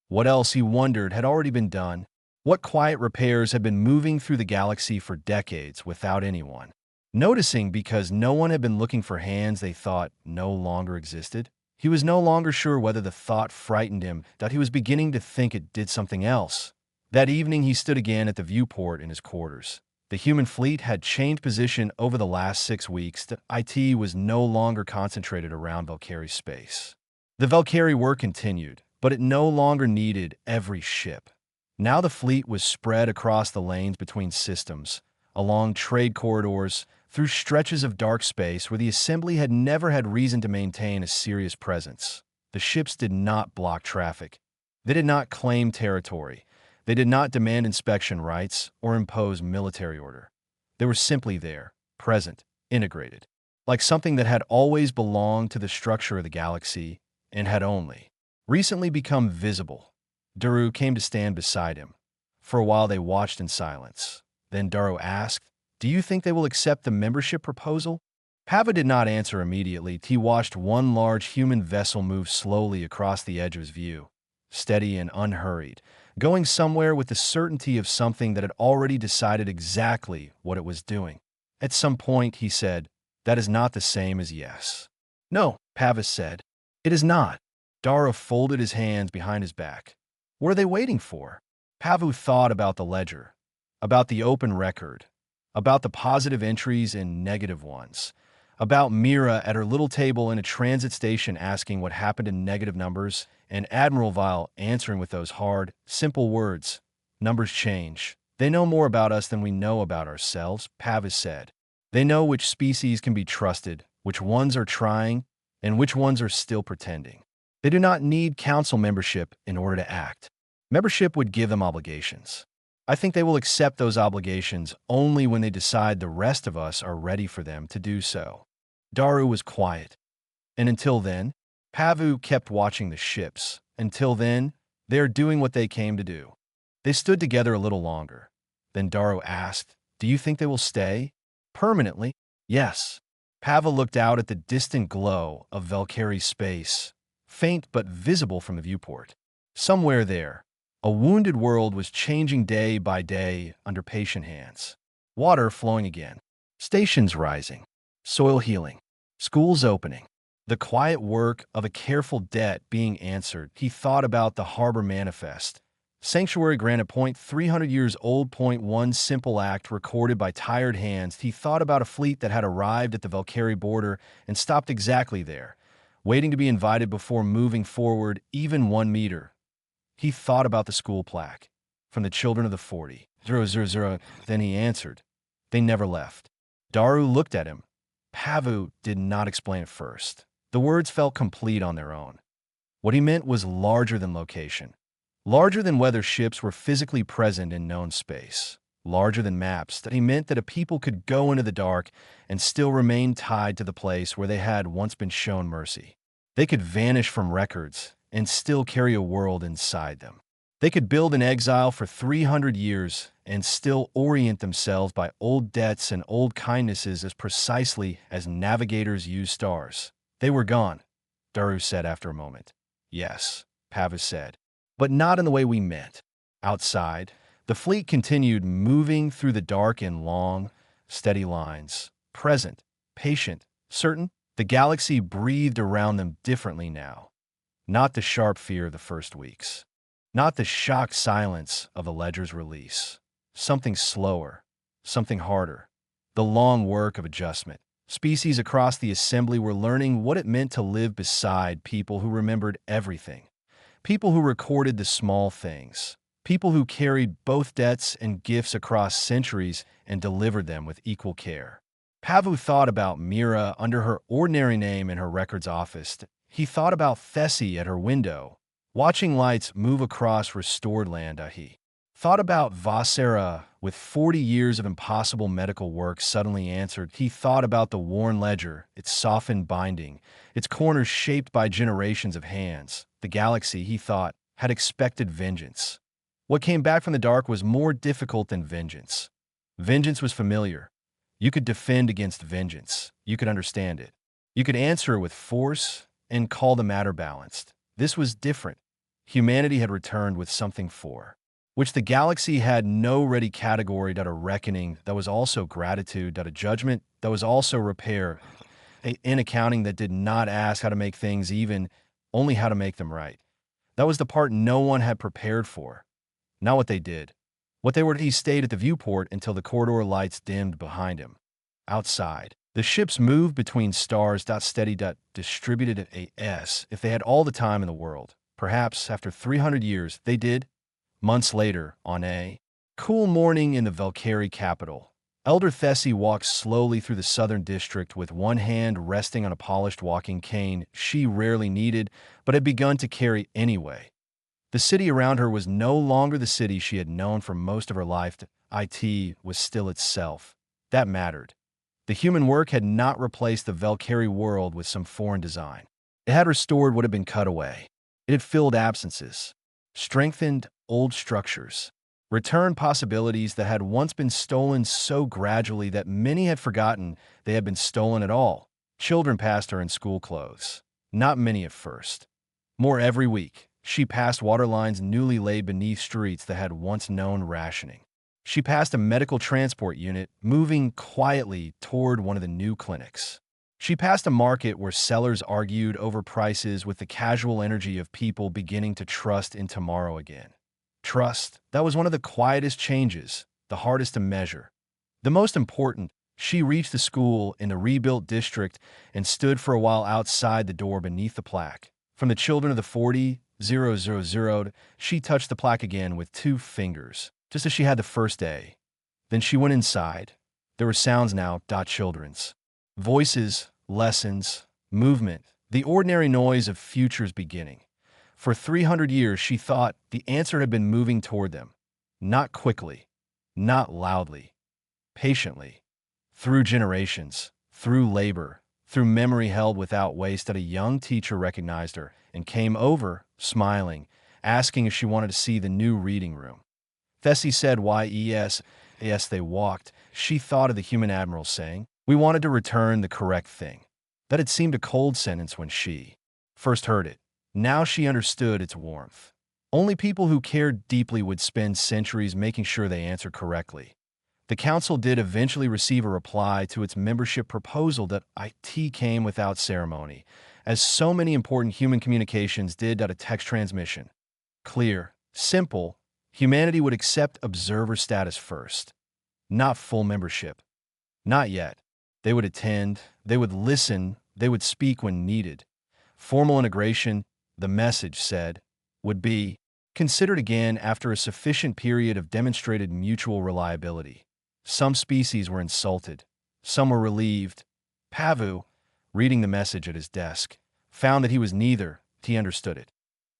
What else, he wondered, had already been done? What quiet repairs had been moving through the galaxy for decades without anyone noticing, because no one had been looking for hands they thought no longer existed? He was no longer sure whether the thought frightened him, that he was beginning to think it did something else. That evening he stood again at the viewport in his quarters. The human fleet had changed position over the last 6 weeks. The IT was no longer concentrated around Valkyrie space. The Valkyrie war continued, but it no longer needed every ship. Now the fleet was spread across the lanes between systems, along trade corridors, through stretches of dark space where the Assembly had never had reason to maintain a serious presence. The ships did not block traffic. They did not claim territory. They did not demand inspection rights or impose military order. They were simply there, present, integrated, like something that had always belonged to the structure of the galaxy and had only recently become visible. Daru came to stand beside him. For a while they watched in silence. Then Daru asked, "Do you think they will accept the membership proposal?" Pava did not answer immediately. He watched one large human vessel move slowly across the edge of his view, steady and unhurried, going somewhere with the certainty of something that had already decided exactly what it was doing. At some point, he said, "That is not the same as yes." "No," Pava said. "It is not." Dara folded his hands behind his back. What are they waiting for? Pavu thought about the ledger, about the open record, about the positive entries and negative ones, about Mira at her little table in a transit station asking what happened to negative numbers, and Admiral Vile answering with those hard, simple words. Numbers change. They know more about us than we know about ourselves, Pavis said. They know which species can be trusted, which ones are trying, and which ones are still pretending. They do not need council membership in order to act. Membership would give them obligations. I think they will accept those obligations only when they decide the rest of us are ready for them to do so. Daru was quiet. And until then, Pavu kept watching the ships. Until then, they are doing what they came to do. They stood together a little longer. Then Daru asked, "Do you think they will stay? Permanently?" "Yes." Pava looked out at the distant glow of Valkyrie space, faint but visible from the viewport. Somewhere there, a wounded world was changing day by day under patient hands. Water flowing again. Stations rising. Soil healing. Schools opening. The quiet work of a careful debt being answered. He thought about the harbor manifest. Sanctuary granted point 300 years old. Point one simple act recorded by tired hands. He thought about a fleet that had arrived at the Valkyrie border and stopped exactly there, waiting to be invited before moving forward even 1 meter. He thought about the school plaque. From the children of the 40,000. Then he answered. They never left. Daru looked at him. Pavu did not explain at first. The words felt complete on their own. What he meant was larger than location. Larger than whether ships were physically present in known space. Larger than maps, that he meant that a people could go into the dark and still remain tied to the place where they had once been shown mercy. They could vanish from records and still carry a world inside them. They could build in exile for 300 years and still orient themselves by old debts and old kindnesses as precisely as navigators use stars. They were gone, Daru said after a moment. Yes, Pavis said, but not in the way we meant. Outside, the fleet continued moving through the dark in long, steady lines. Present, patient, certain, the galaxy breathed around them differently now. Not the sharp fear of the first weeks. Not the shocked silence of the ledger's release. Something slower, something harder. The long work of adjustment. Species across the assembly were learning what it meant to live beside people who remembered everything. People who recorded the small things. People who carried both debts and gifts across centuries and delivered them with equal care. Pavu thought about Mira under her ordinary name in her records office. He thought about Thessie at her window, watching lights move across restored land. He thought about Vasera with 40 years of impossible medical work suddenly answered. He thought about the worn ledger, its softened binding, its corners shaped by generations of hands. The galaxy, he thought, had expected vengeance. What came back from the dark was more difficult than vengeance. Vengeance was familiar. You could defend against vengeance. You could understand it. You could answer with force and call the matter balanced. This was different. Humanity had returned with something for which the galaxy had no ready category. A reckoning that was also gratitude. A judgment that was also repair. An accounting that did not ask how to make things even, only how to make them right. That was the part no one had prepared for. Not what they did. What they were. He stayed at the viewport until the corridor lights dimmed behind him. Outside, the ships moved between stars. Steady. Distributed as if they had all the time in the world. Perhaps after 300 years, they did. Months later, on a cool morning in the Valkyrie capital, Elder Thessie walked slowly through the southern district with one hand resting on a polished walking cane she rarely needed, but had begun to carry anyway. The city around her was no longer the city she had known for most of her life. It was still itself. That mattered. The human work had not replaced the Valkyrie world with some foreign design. It had restored what had been cut away. It had filled absences, strengthened old structures. Return possibilities that had once been stolen so gradually that many had forgotten they had been stolen at all. Children passed her in school clothes. Not many at first. More every week. She passed water lines newly laid beneath streets that had once known rationing. She passed a medical transport unit moving quietly toward one of the new clinics. She passed a market where sellers argued over prices with the casual energy of people beginning to trust in tomorrow again. Trust, that was one of the quietest changes, the hardest to measure. The most important, she reached the school in the rebuilt district and stood for a while outside the door beneath the plaque. From the children of the 40,000, she touched the plaque again with 2 fingers, just as she had the first day. Then she went inside. There were sounds now, children's. Voices, lessons, movement, the ordinary noise of futures beginning. For 300 years, she thought the answer had been moving toward them. Not quickly, not loudly, patiently. Through generations, through labor, through memory held without waste, that a young teacher recognized her and came over, smiling, asking if she wanted to see the new reading room. Thessie said, "Why, yes." Yes, they walked. She thought of the human admiral saying, "We wanted to return the correct thing." That had seemed a cold sentence when she first heard it. Now she understood its warmth. Only people who cared deeply would spend centuries making sure they answered correctly. The council did eventually receive a reply to its membership proposal that IT came without ceremony, as so many important human communications did at a text transmission. Clear, simple, humanity would accept observer status first. Not full membership. Not yet. They would attend, they would listen, they would speak when needed. Formal integration, the message said, would be considered again after a sufficient period of demonstrated mutual reliability. Some species were insulted. Some were relieved. Pavu, reading the message at his desk, found that he was neither. He understood it.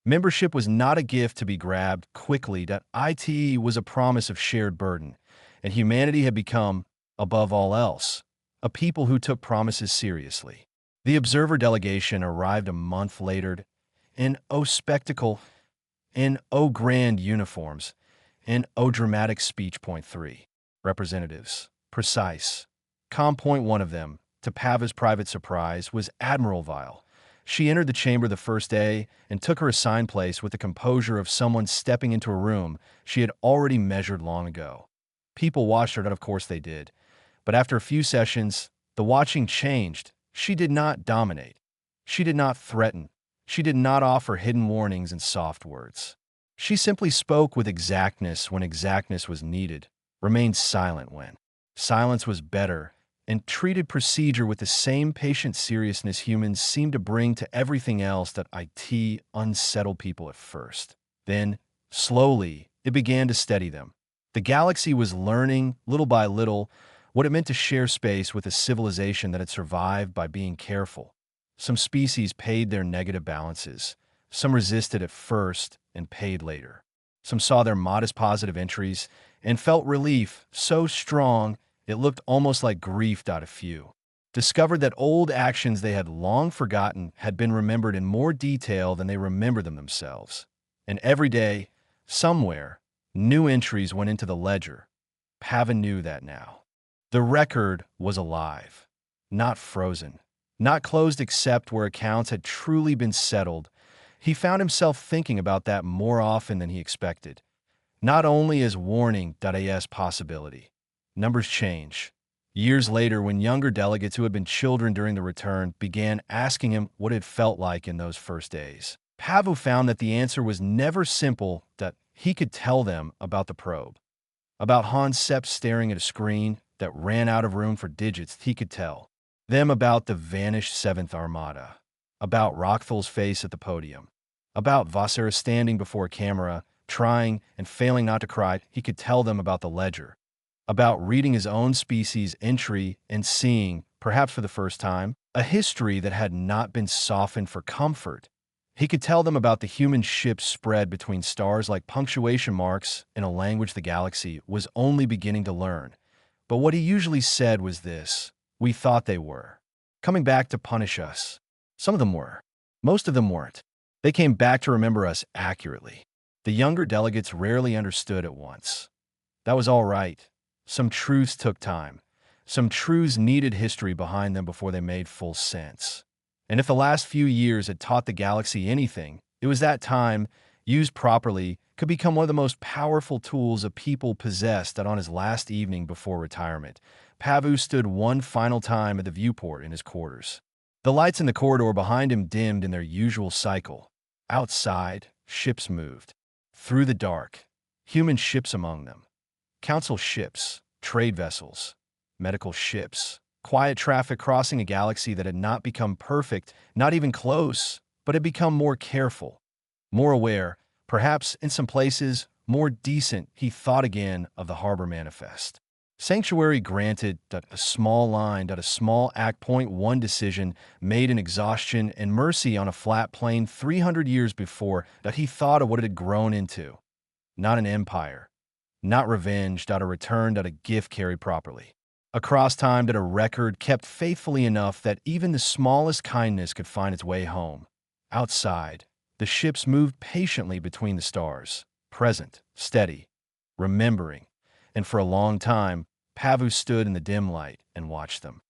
Membership was not a gift to be grabbed quickly. That IT was a promise of shared burden, and humanity had become, above all else, a people who took promises seriously. The observer delegation arrived a month later, in spectacle, in grand uniforms, in dramatic speech. Point 3. Representatives. Precise. Point 1 of them, to Pava's private surprise, was Admiral Vile. She entered the chamber the first day and took her assigned place with the composure of someone stepping into a room she had already measured long ago. People watched her, and of course they did. But after a few sessions, the watching changed. She did not dominate. She did not threaten. She did not offer hidden warnings and soft words. She simply spoke with exactness when exactness was needed, remained silent when silence was better, and treated procedure with the same patient seriousness humans seemed to bring to everything else that IT unsettled people at first. Then, slowly, it began to steady them. The galaxy was learning, little by little, what it meant to share space with a civilization that had survived by being careful. Some species paid their negative balances. Some resisted at first and paid later. Some saw their modest positive entries and felt relief so strong it looked almost like grief. A few discovered that old actions they had long forgotten had been remembered in more detail than they remembered them themselves. And every day, somewhere, new entries went into the ledger. Pava knew that now. The record was alive, not frozen. Not closed except where accounts had truly been settled. He found himself thinking about that more often than he expected. Not only as warning, as possibility. Numbers change. Years later, when younger delegates who had been children during the return began asking him what it felt like in those first days, Pavu found that the answer was never simple, that he could tell them about the probe. About Hans Sepp staring at a screen that ran out of room for digits, he could tell them about the vanished Seventh Armada, about Rockthul's face at the podium, about Vassara standing before a camera, trying and failing not to cry. He could tell them about the ledger, about reading his own species' entry and seeing, perhaps for the first time, a history that had not been softened for comfort. He could tell them about the human ships spread between stars like punctuation marks in a language the galaxy was only beginning to learn. But what he usually said was this: "We thought they were coming back to punish us. Some of them were. Most of them weren't. They came back to remember us accurately." The younger delegates rarely understood at once. That was all right. Some truths took time. Some truths needed history behind them before they made full sense. And if the last few years had taught the galaxy anything, it was that time, used properly, could become one of the most powerful tools a people possessed. That on his last evening before retirement, Pavu stood one final time at the viewport in his quarters. The lights in the corridor behind him dimmed in their usual cycle. Outside, ships moved. Through the dark, human ships among them. Council ships, trade vessels, medical ships. Quiet traffic crossing a galaxy that had not become perfect, not even close, but had become more careful, more aware, perhaps in some places, more decent. He thought again of the harbor manifest. Sanctuary granted, a small line, a small act. Point one decision made in exhaustion and mercy on a flat plane 300 years before. That he thought of what it had grown into. Not an empire, not revenge. A return. A gift carried properly. Across time. A record kept faithfully enough that even the smallest kindness could find its way home. Outside, the ships moved patiently between the stars, present, steady, remembering, and for a long time, Pavu stood in the dim light and watched them.